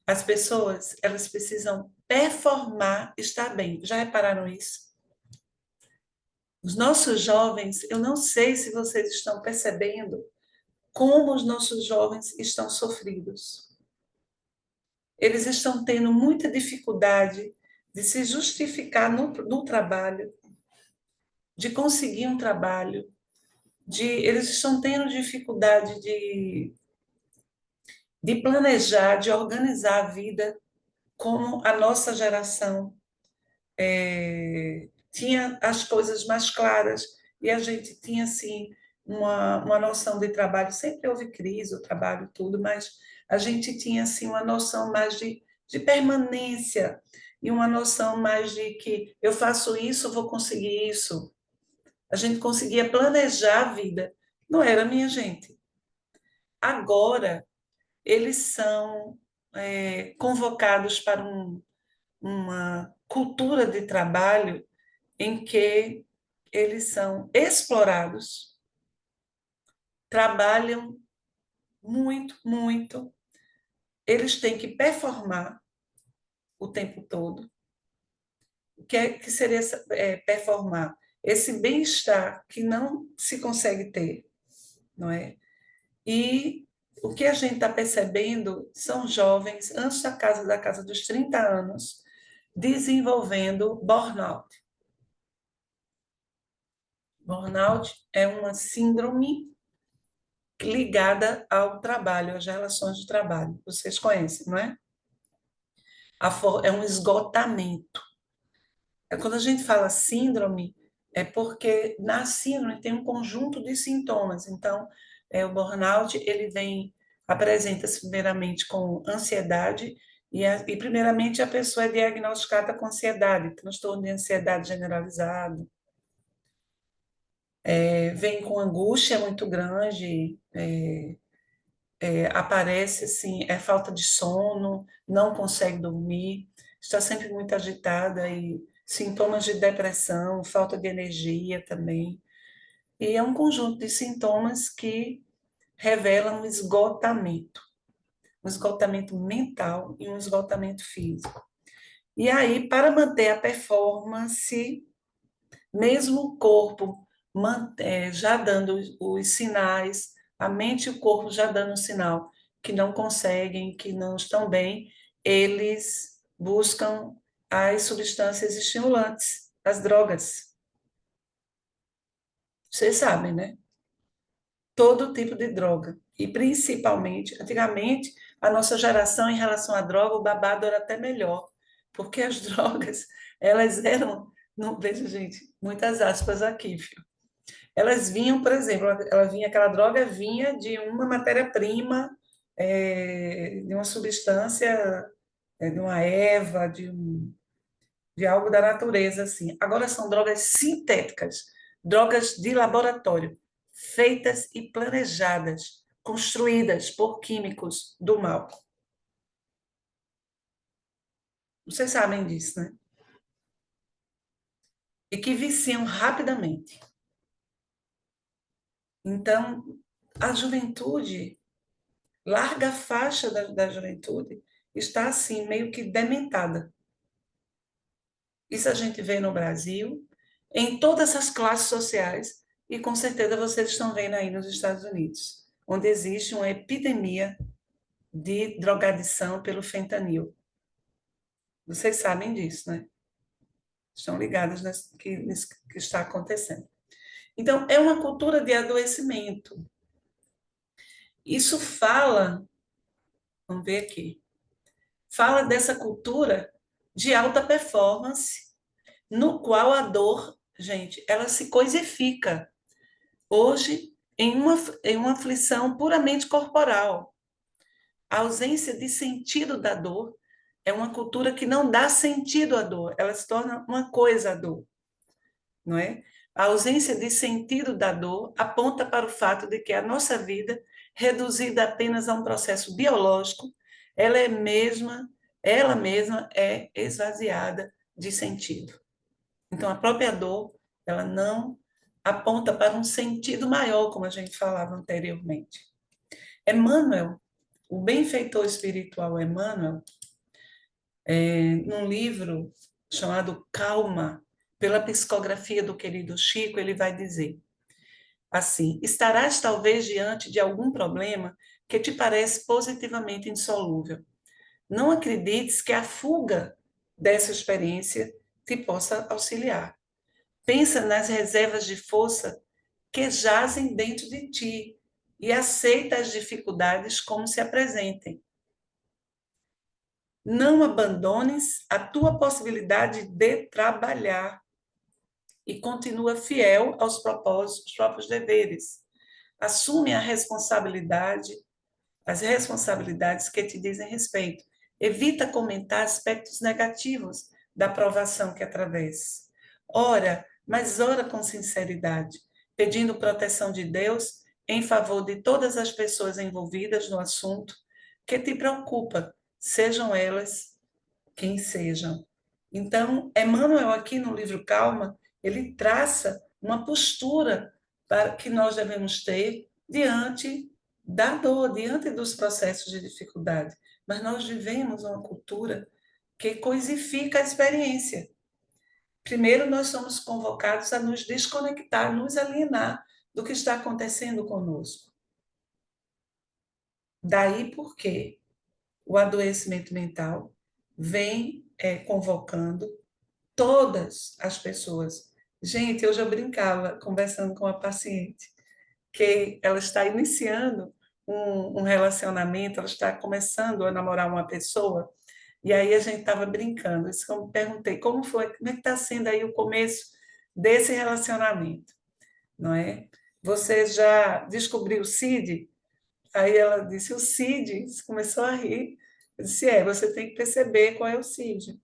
As pessoas, elas precisam performar, estar bem. Já repararam isso? Os nossos jovens, eu não sei se vocês estão percebendo como os nossos jovens estão sofridos. Eles estão tendo muita dificuldade de se justificar no trabalho, de conseguir um trabalho, eles estão tendo dificuldade de planejar, de organizar a vida como a nossa geração tinha as coisas mais claras e a gente tinha assim uma noção de trabalho. Sempre houve crise, o trabalho tudo, mas a gente tinha assim uma noção mais de permanência e uma noção mais de que eu faço isso, vou conseguir isso. A gente conseguia planejar a vida. Não era, minha gente. Agora eles são convocados para uma cultura de trabalho em que eles são explorados, trabalham muito, muito, eles têm que performar o tempo todo. O que seria performar? Esse bem-estar que não se consegue ter, não é? E o que a gente está percebendo são jovens, antes da casa dos 30 anos, desenvolvendo burnout. Burnout é uma síndrome ligada ao trabalho, às relações de trabalho. Vocês conhecem, não é? É um esgotamento. Quando a gente fala síndrome, é porque na síndrome tem um conjunto de sintomas. Então, o burnout, ele apresenta-se primeiramente com ansiedade, e primeiramente a pessoa é diagnosticada com ansiedade, transtorno de ansiedade generalizado, vem com angústia muito grande, aparece assim, é falta de sono, não consegue dormir, está sempre muito agitada e sintomas de depressão, falta de energia também. E é um conjunto de sintomas que revelam um esgotamento mental e um esgotamento físico. E aí, para manter a performance, mesmo o corpo já dando os sinais, a mente e o corpo já dando um sinal que não conseguem, que não estão bem, eles buscam as substâncias estimulantes, as drogas. Vocês sabem, né? Todo tipo de droga. E principalmente, antigamente, a nossa geração em relação à droga, o babado era até melhor, porque as drogas, elas eram, não vejo, gente, muitas aspas aqui, viu? Elas vinham, por exemplo, aquela droga vinha de uma matéria-prima, de uma substância, de uma erva, de algo da natureza, assim. Agora são drogas sintéticas, drogas de laboratório, feitas e planejadas, construídas por químicos do mal. Vocês sabem disso, né? E que viciam rapidamente. Então, a juventude, larga faixa da juventude, está assim, meio que dementada. Isso a gente vê no Brasil, em todas as classes sociais, e com certeza vocês estão vendo aí nos Estados Unidos, onde existe uma epidemia de drogadição pelo fentanil. Vocês sabem disso, né? Estão ligados nisso que está acontecendo. Então, é uma cultura de adoecimento. Isso vamos ver aqui, fala dessa cultura de alta performance, no qual a dor, gente, ela se coisifica hoje em uma aflição puramente corporal. A ausência de sentido da dor é uma cultura que não dá sentido à dor, ela se torna uma coisa a dor, não é? A ausência de sentido da dor aponta para o fato de que a nossa vida, reduzida apenas a um processo biológico, ela mesma é esvaziada de sentido. Então, a própria dor, ela não aponta para um sentido maior, como a gente falava anteriormente. Emmanuel, o benfeitor espiritual Emmanuel, num livro chamado Calma, pela psicografia do querido Chico, ele vai dizer assim: estarás talvez diante de algum problema que te parece positivamente insolúvel. Não acredites que a fuga dessa experiência te possa auxiliar. Pensa nas reservas de força que jazem dentro de ti e aceita as dificuldades como se apresentem. Não abandones a tua possibilidade de trabalhar e continua fiel aos propósitos, próprios deveres. Assume a responsabilidade, as responsabilidades que te dizem respeito. Evita comentar aspectos negativos da provação que atravessa. Ora, mas ora com sinceridade, pedindo proteção de Deus em favor de todas as pessoas envolvidas no assunto que te preocupa, sejam elas quem sejam. Então, Emmanuel, aqui no livro Calma, ele traça uma postura para que nós devemos ter diante da dor, diante dos processos de dificuldade. Mas nós vivemos uma cultura que coisifica a experiência. Primeiro, nós somos convocados a nos desconectar, nos alienar do que está acontecendo conosco. Daí porque o adoecimento mental vem convocando todas as pessoas. Gente, hoje eu brincava conversando com uma paciente que ela está iniciando um relacionamento, ela está começando a namorar uma pessoa, e aí a gente estava brincando. Isso que eu me perguntei, como foi, como é que está sendo aí o começo desse relacionamento, não é? Você já descobriu o CID? Aí ela disse, o CID, começou a rir. Eu disse, você tem que perceber qual é o CID.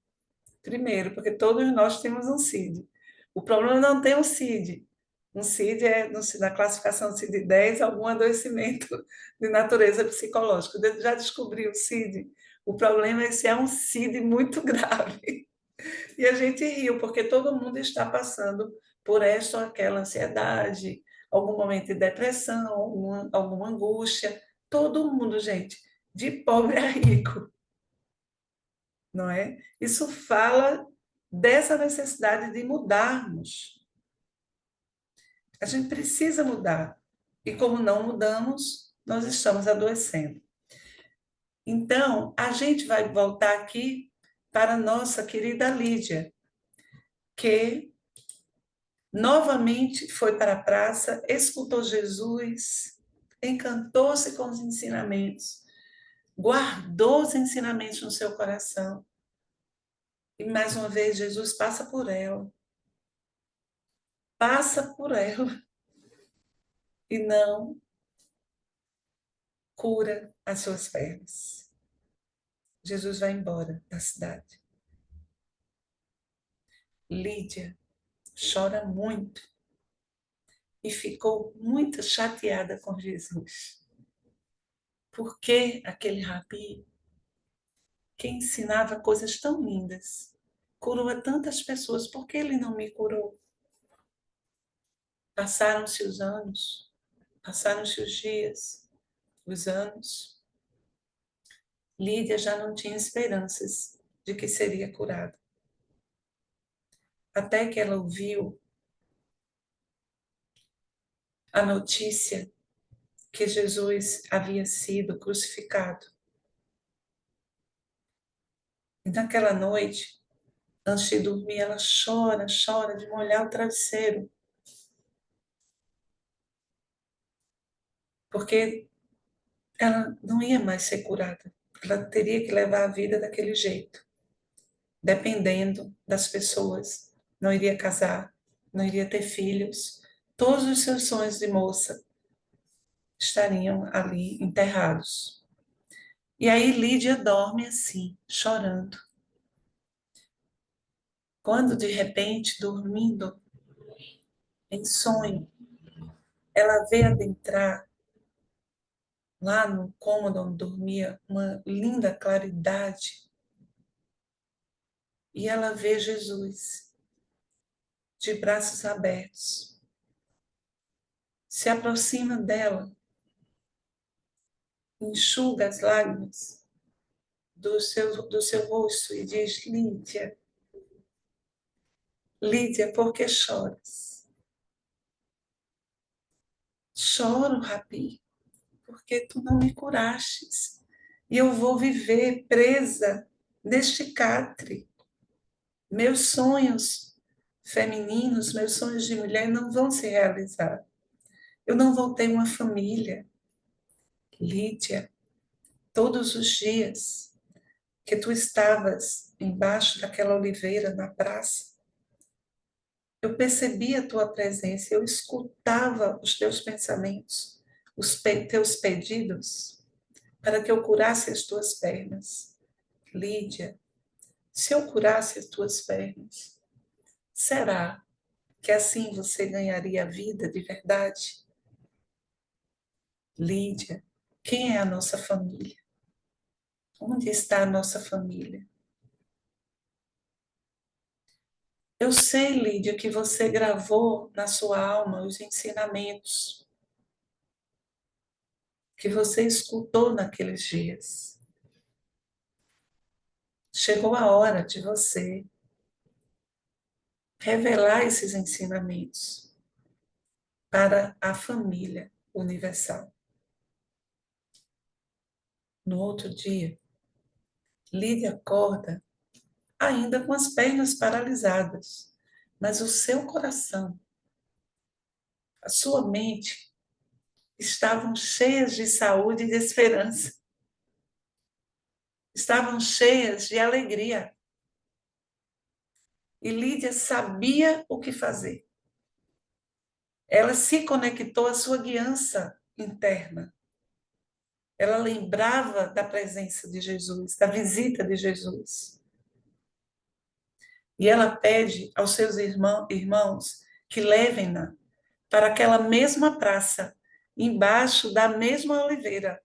Primeiro, porque todos nós temos um CID. O problema não tem um CID. Um CID é, na classificação CID-10, algum adoecimento de natureza psicológica. Eu já descobri o CID. O problema é se é um CID muito grave. E a gente riu, porque todo mundo está passando por esta ou aquela ansiedade, algum momento de depressão, alguma angústia. Todo mundo, gente, de pobre a rico, não é? Isso fala dessa necessidade de mudarmos. A gente precisa mudar. E como não mudamos, nós estamos adoecendo. Então, a gente vai voltar aqui para a nossa querida Lídia, que novamente foi para a praça, escutou Jesus, encantou-se com os ensinamentos, guardou os ensinamentos no seu coração. E mais uma vez, Jesus passa por ela e não cura as suas pernas. Jesus vai embora da cidade. Lídia chora muito e ficou muito chateada com Jesus. Por que aquele rabi que ensinava coisas tão lindas curou a tantas pessoas? Por que ele não me curou? Passaram-se os anos, passaram-se os dias, os anos. Lídia já não tinha esperanças de que seria curada. Até que ela ouviu a notícia que Jesus havia sido crucificado. E naquela noite, antes de dormir, ela chora, chora de molhar o travesseiro. Porque ela não ia mais ser curada. Ela teria que levar a vida daquele jeito, dependendo das pessoas. Não iria casar, não iria ter filhos. Todos os seus sonhos de moça estariam ali enterrados. E aí Lídia dorme assim, chorando. Quando de repente, dormindo em sonho, ela vê adentrar lá no cômodo onde dormia uma linda claridade e ela vê Jesus de braços abertos. Se aproxima dela, enxuga as lágrimas do seu rosto e diz: Lídia, Lídia, por que choras? Choro, Rabi, porque tu não me curastes e eu vou viver presa neste catre. Meus sonhos femininos, meus sonhos de mulher não vão se realizar. Eu não vou ter uma família. Lídia, todos os dias que tu estavas embaixo daquela oliveira na praça, eu percebia a tua presença, eu escutava os teus pensamentos, teus pedidos, para que eu curasse as tuas pernas. Lídia, se eu curasse as tuas pernas, será que assim você ganharia a vida de verdade? Lídia, quem é a nossa família? Onde está a nossa família? Eu sei, Lídia, que você gravou na sua alma os ensinamentos que você escutou naqueles dias. Chegou a hora de você revelar esses ensinamentos para a família universal. No outro dia, Lídia acorda ainda com as pernas paralisadas, mas o seu coração, a sua mente estavam cheias de saúde e de esperança, estavam cheias de alegria. E Lídia sabia o que fazer. Ela se conectou à sua guiança interna. Ela lembrava da presença de Jesus, da visita de Jesus. E ela pede aos seus irmãos que levem-na para aquela mesma praça, embaixo da mesma oliveira.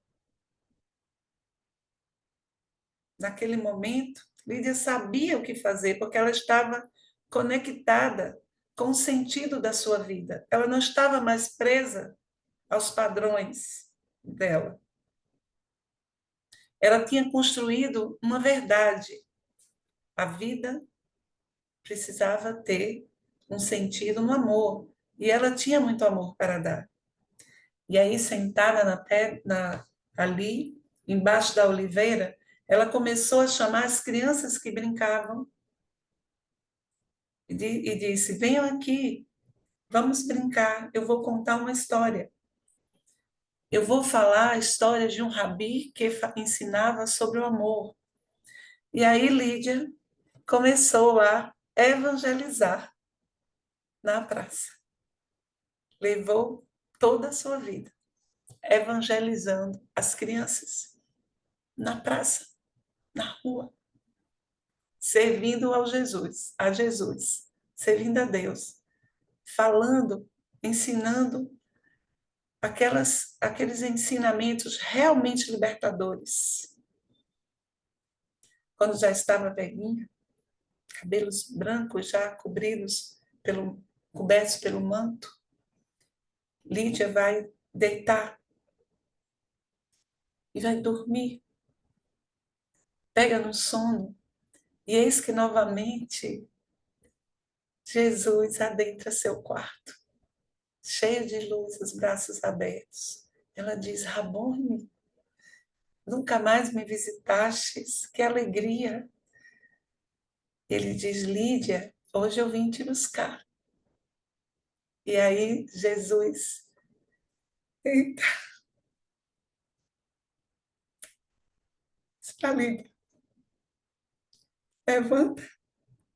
Naquele momento, Lídia sabia o que fazer, porque ela estava conectada com o sentido da sua vida. Ela não estava mais presa aos padrões dela. Ela tinha construído uma verdade. A vida precisava ter um sentido no amor. E ela tinha muito amor para dar. E aí, sentada ali, embaixo da oliveira, ela começou a chamar as crianças que brincavam e disse: venham aqui, vamos brincar, eu vou contar uma história. Eu vou falar a história de um rabi que ensinava sobre o amor. E aí Lídia começou a evangelizar na praça. Levou toda a sua vida evangelizando as crianças na praça, na rua, servindo a Jesus, servindo a Deus, falando, ensinando aqueles ensinamentos realmente libertadores. Quando já estava velhinha, cabelos brancos já cobertos pelo manto, Lídia vai deitar e vai dormir. Pega no sono e eis que novamente Jesus adentra seu quarto, cheio de luz, os braços abertos. Ela diz: Rabone, nunca mais me visitastes, que alegria. Ele diz: Lídia, hoje eu vim te buscar. E aí Jesus, eita, está Lídia, levanta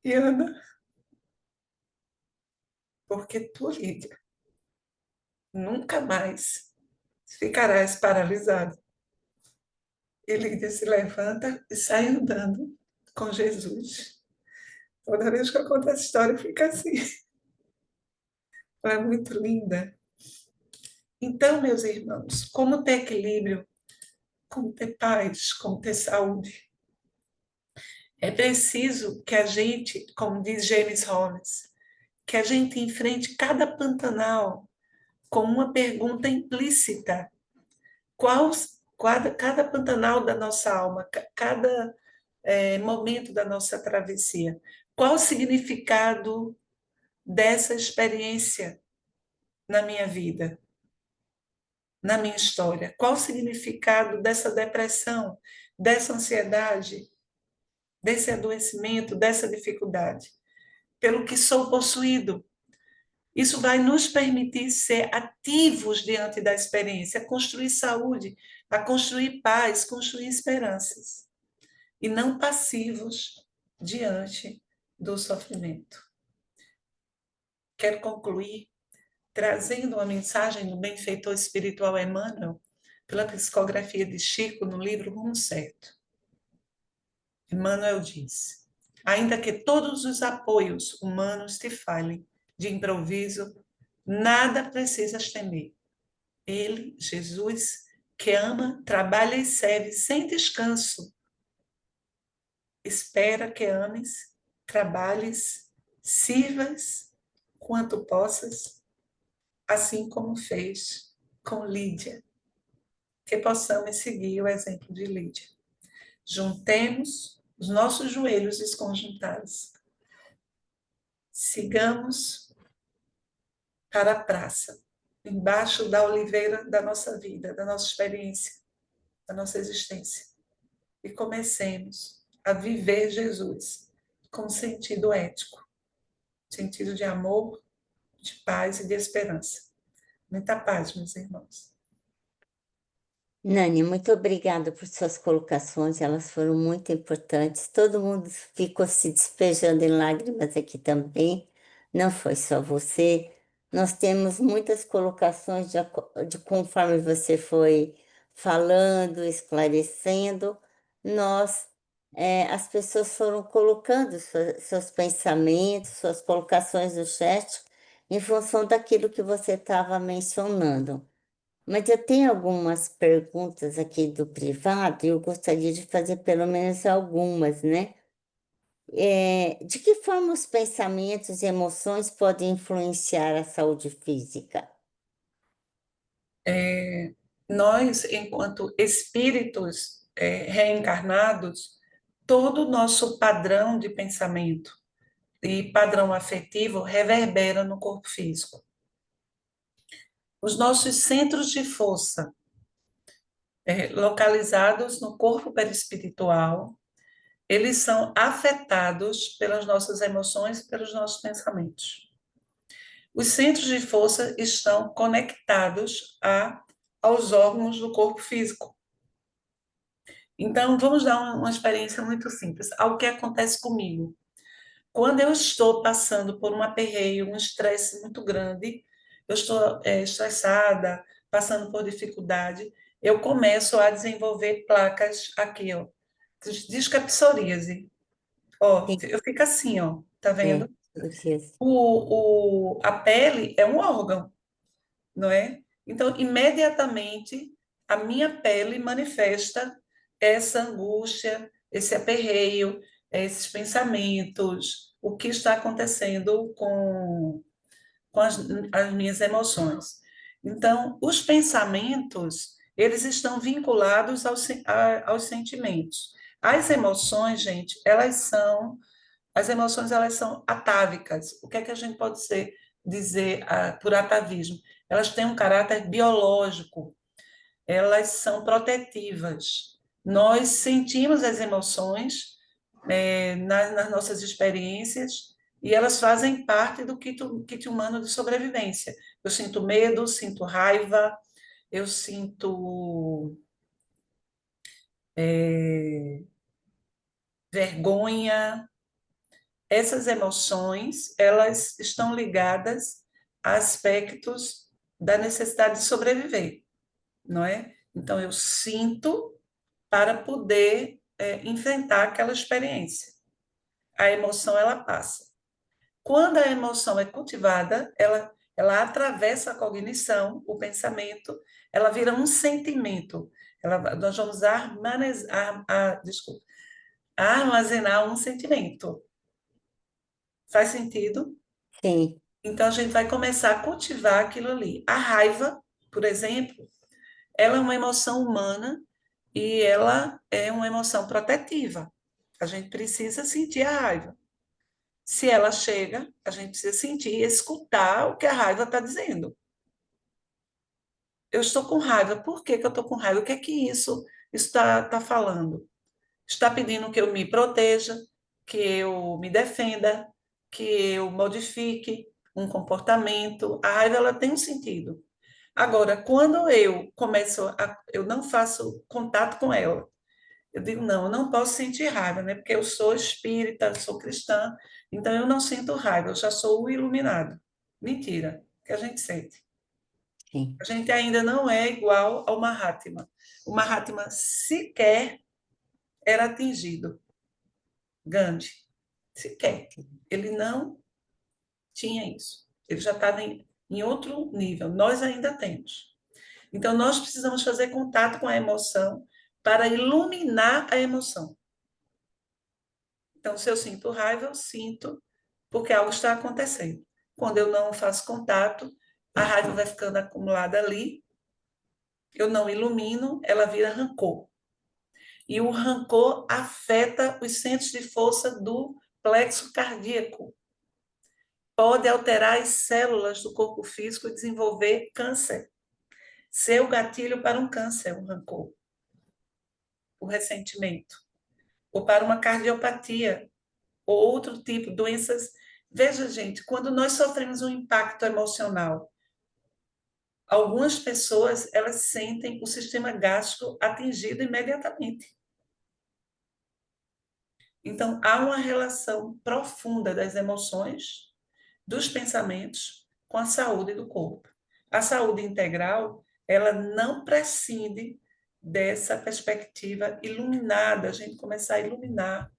e anda, porque tu, Lídia, nunca mais ficarás paralisada. E Lídia se levanta e sai andando com Jesus. Toda vez que eu conto essa história, fica assim. Ela é muito linda. Então, meus irmãos, como ter equilíbrio, como ter paz, como ter saúde? É preciso que a gente, como diz James Hollis, que a gente enfrente cada Pantanal com uma pergunta implícita. Qual, cada Pantanal da nossa alma, cada momento da nossa travessia, qual o significado dessa experiência na minha vida, na minha história? Qual o significado dessa depressão, dessa ansiedade, desse adoecimento, dessa dificuldade? Pelo que sou possuído. Isso vai nos permitir ser ativos diante da experiência, construir saúde, a construir paz, construir esperanças, e não passivos diante do sofrimento. Quero concluir trazendo uma mensagem do benfeitor espiritual Emmanuel, pela psicografia de Chico, no livro Rumo Certo. Emmanuel diz: ainda que todos os apoios humanos te falhem de improviso, nada precisas temer. Ele, Jesus, que ama, trabalha e serve sem descanso, espera que ames, trabalhes, sirvas quanto possas, assim como fez com Lídia. Que possamos seguir o exemplo de Lídia. Juntemos os nossos joelhos desconjuntados. Sigamos para a praça, embaixo da oliveira da nossa vida, da nossa experiência, da nossa existência. E comecemos a viver Jesus com sentido ético, sentido de amor, de paz e de esperança. Muita paz, meus irmãos. Nani, muito obrigada por suas colocações, elas foram muito importantes. Todo mundo ficou se despejando em lágrimas aqui também, não foi só você. Nós temos muitas colocações de conforme você foi falando, esclarecendo, as pessoas foram colocando seus pensamentos, suas colocações no chat, em função daquilo que você estava mencionando. Mas eu tenho algumas perguntas aqui do privado e eu gostaria de fazer pelo menos algumas, né? De que forma os pensamentos e emoções podem influenciar a saúde física? Nós, enquanto espíritos reencarnados, todo o nosso padrão de pensamento e padrão afetivo reverbera no corpo físico. Os nossos centros de força, localizados no corpo perispiritual, eles são afetados pelas nossas emoções e pelos nossos pensamentos. Os centros de força estão conectados aos órgãos do corpo físico. Então, vamos dar uma experiência muito simples. Ao que acontece comigo. Quando eu estou passando por um aperreio, um estresse muito grande, eu estou estressada, passando por dificuldade, eu começo a desenvolver placas aqui, ó. Diz que é psoríase. Ó, Sim, eu fico assim, ó, tá vendo? eu disse. A pele é um órgão, não é? Então, imediatamente, a minha pele manifesta essa angústia, esse aperreio, esses pensamentos, o que está acontecendo com as minhas emoções. Então, os pensamentos, eles estão vinculados aos sentimentos. As emoções, gente, as emoções, elas são atávicas. O que é que a gente pode dizer por atavismo? Elas têm um caráter biológico, elas são protetivas. Nós sentimos as emoções nas nossas experiências e elas fazem parte do kit humano de sobrevivência. Eu sinto medo, sinto raiva, eu sinto é, vergonha. Essas emoções, elas estão ligadas a aspectos da necessidade de sobreviver, não é? Então, eu sinto para poder enfrentar aquela experiência. A emoção, ela passa. Quando a emoção é cultivada, ela atravessa a cognição, o pensamento, ela vira um sentimento. Nós vamos armazenar um sentimento. Faz sentido? Sim, Então, a gente vai começar a cultivar aquilo ali. A raiva, por exemplo, ela é uma emoção humana e ela é uma emoção protetiva. A gente precisa sentir a raiva. Se ela chega, a gente precisa sentir e escutar o que a raiva está dizendo. Eu estou com raiva. Por que que eu estou com raiva? O que é que isso está falando? Está pedindo que eu me proteja, que eu me defenda, que eu modifique um comportamento. A raiva ela tem um sentido. Agora, quando eu não faço contato com ela, eu digo, não, eu não posso sentir raiva, né? Porque eu sou espírita, eu sou cristã, então eu não sinto raiva, eu já sou o iluminado. Mentira, que a gente sente. Sim, A gente ainda não é igual ao Mahatma. O Mahatma sequer era atingido, Gandhi, sequer. Ele não tinha isso. Ele já estava em outro nível. Nós ainda temos. Então, nós precisamos fazer contato com a emoção para iluminar a emoção. Então, se eu sinto raiva, eu sinto porque algo está acontecendo. Quando eu não faço contato, a raiva vai ficando acumulada ali, eu não ilumino, ela vira rancor. E o rancor afeta os centros de força do plexo cardíaco. Pode alterar as células do corpo físico e desenvolver câncer. Ser o gatilho para um câncer, o rancor, o ressentimento. Ou para uma cardiopatia, ou outro tipo de doenças. Veja, gente, quando nós sofremos um impacto emocional, algumas pessoas elas sentem o sistema gástrico atingido imediatamente. Então, há uma relação profunda das emoções, dos pensamentos, com a saúde do corpo. A saúde integral, ela não prescinde dessa perspectiva iluminada, a gente começar a iluminar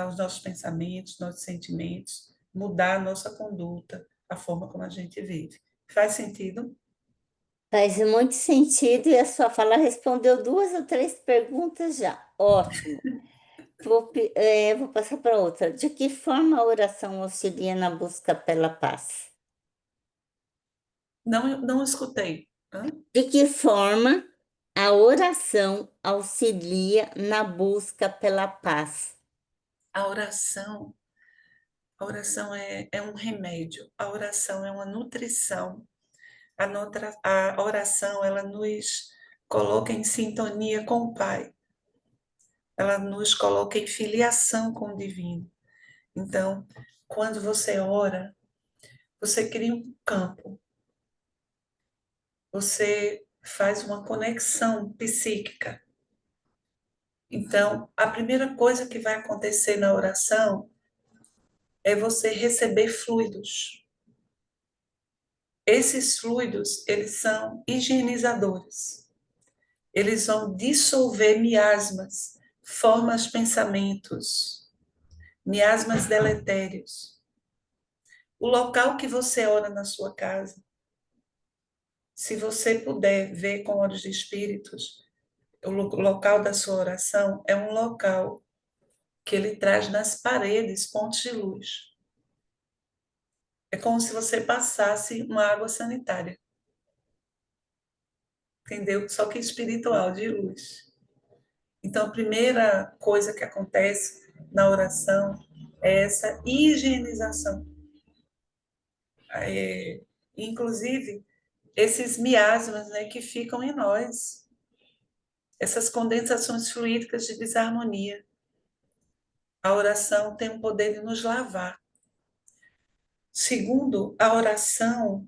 os nossos pensamentos, nossos sentimentos, mudar a nossa conduta, a forma como a gente vive. Faz sentido? faz muito sentido e a sua fala respondeu duas ou três perguntas já. Ótimo. Vou passar para outra. De que forma a oração auxilia na busca pela paz? Não, não escutei. Hã? De que forma a oração auxilia na busca pela paz? A oração, a oração é um remédio, a oração é uma nutrição. A oração, ela nos coloca em sintonia com o Pai, ela nos coloca em filiação com o Divino. Então, quando você ora, você cria um campo, você faz uma conexão psíquica. Então, a primeira coisa que vai acontecer na oração é você receber fluidos. Esses fluidos, eles são higienizadores. Eles vão dissolver miasmas, formas, pensamentos, miasmas deletérios. O local que você ora na sua casa, se você puder ver com olhos de espíritos, o local da sua oração é um local que ele traz nas paredes pontos de luz. É como se você passasse uma água sanitária, entendeu? Só que espiritual, de luz. Então, a primeira coisa que acontece na oração é essa higienização. É, inclusive, esses miasmas, né, que ficam em nós, essas condensações fluídicas de desarmonia. A oração tem o poder de nos lavar. Segundo, a oração,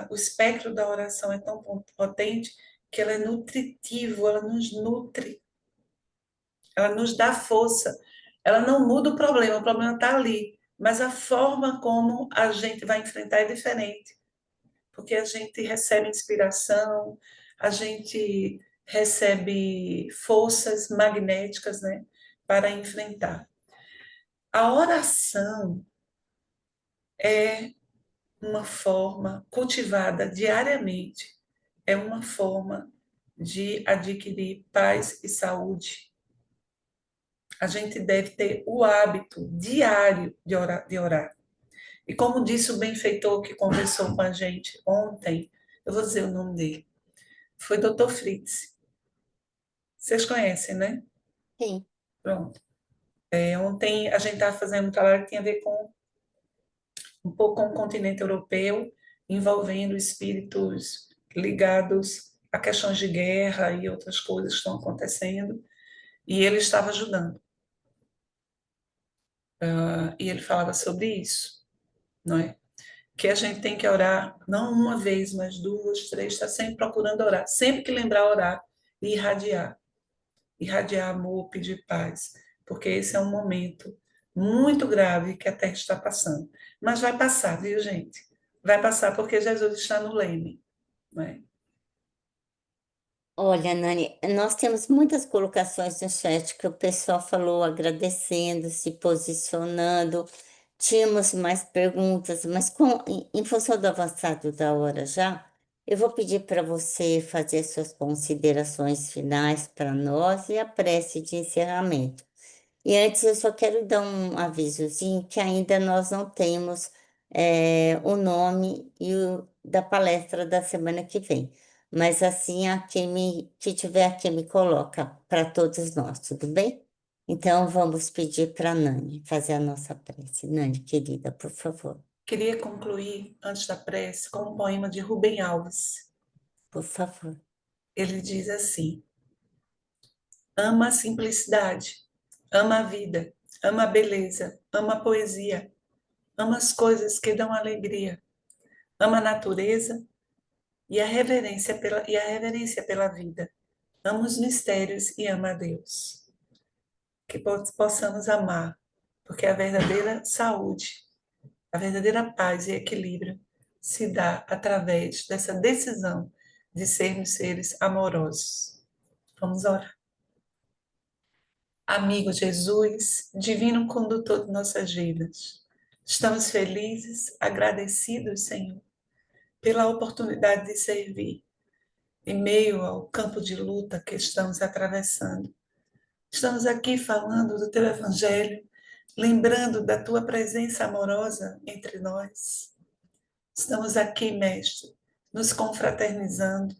o espectro da oração é tão potente que ela é nutritivo, ela nos nutre, ela nos dá força. Ela não muda o problema está ali, mas a forma como a gente vai enfrentar é diferente, porque a gente recebe inspiração, a gente recebe forças magnéticas, né, para enfrentar. A oração é uma forma cultivada diariamente, é uma forma de adquirir paz e saúde. A gente deve ter o hábito diário de orar. E como disse o benfeitor que conversou com a gente ontem, eu vou dizer o nome dele, foi Dr. Fritz. Vocês conhecem, né? Sim, Pronto. Ontem a gente estava fazendo um trabalho que tinha a ver com um pouco com o continente europeu, envolvendo espíritos ligados a questões de guerra e outras coisas que estão acontecendo, e ele estava ajudando. E ele falava sobre isso, não é? que a gente tem que orar, não uma vez, mas duas, três, está sempre procurando orar. Sempre que lembrar, orar e irradiar. Irradiar amor, pedir paz. Porque esse é um momento muito grave que a Terra está passando. Mas vai passar, viu, gente? Vai passar porque Jesus está no leme, não é? Olha, Nani, nós temos muitas colocações no chat que o pessoal falou agradecendo, se posicionando. Tínhamos mais perguntas, mas em função do avançado da hora já, eu vou pedir para você fazer suas considerações finais para nós e a prece de encerramento. E antes eu só quero dar um avisozinho que ainda nós não temos o nome da palestra da semana que vem. Mas assim, que tiver aqui me coloca para todos nós, tudo bem? Então vamos pedir para a Nani fazer a nossa prece. Nani, querida, por favor, Queria concluir, antes da prece, com um poema de Rubem Alves. por favor. Ele diz assim: ama a simplicidade, ama a vida, ama a beleza, ama a poesia, ama as coisas que dão alegria, ama a natureza e a reverência pela vida. Ama os mistérios e ama a Deus. Que possamos amar, porque a verdadeira saúde, a verdadeira paz e equilíbrio se dá através dessa decisão de sermos seres amorosos. Vamos orar. Amigo Jesus, divino condutor de nossas vidas, estamos felizes, agradecidos, Senhor, pela oportunidade de servir em meio ao campo de luta que estamos atravessando. Estamos aqui falando do teu evangelho, lembrando da tua presença amorosa entre nós. Estamos aqui, mestre, nos confraternizando,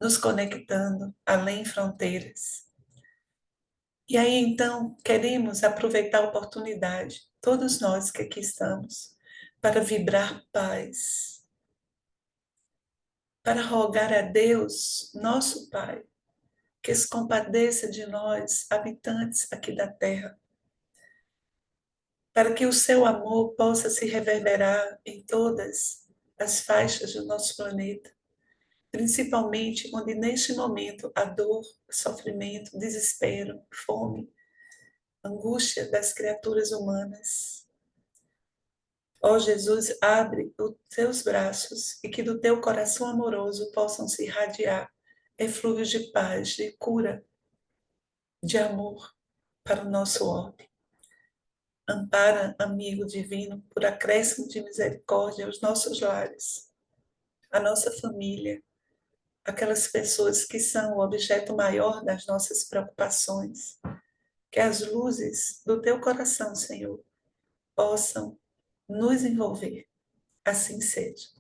nos conectando além fronteiras. E aí, então, queremos aproveitar a oportunidade, todos nós que aqui estamos, para vibrar paz, para rogar a Deus, nosso Pai, que se compadeça de nós, habitantes aqui da Terra, para que o seu amor possa se reverberar em todas as faixas do nosso planeta, principalmente onde neste momento a dor, sofrimento, desespero, fome, angústia das criaturas humanas. Ó Jesus, abre os teus braços e que do teu coração amoroso possam se irradiar eflúvios de paz, de cura, de amor para o nosso orbe. Ampara, amigo divino, por acréscimo de misericórdia, os nossos lares, a nossa família, aquelas pessoas que são o objeto maior das nossas preocupações. Que as luzes do teu coração, Senhor, possam nos envolver. Assim seja.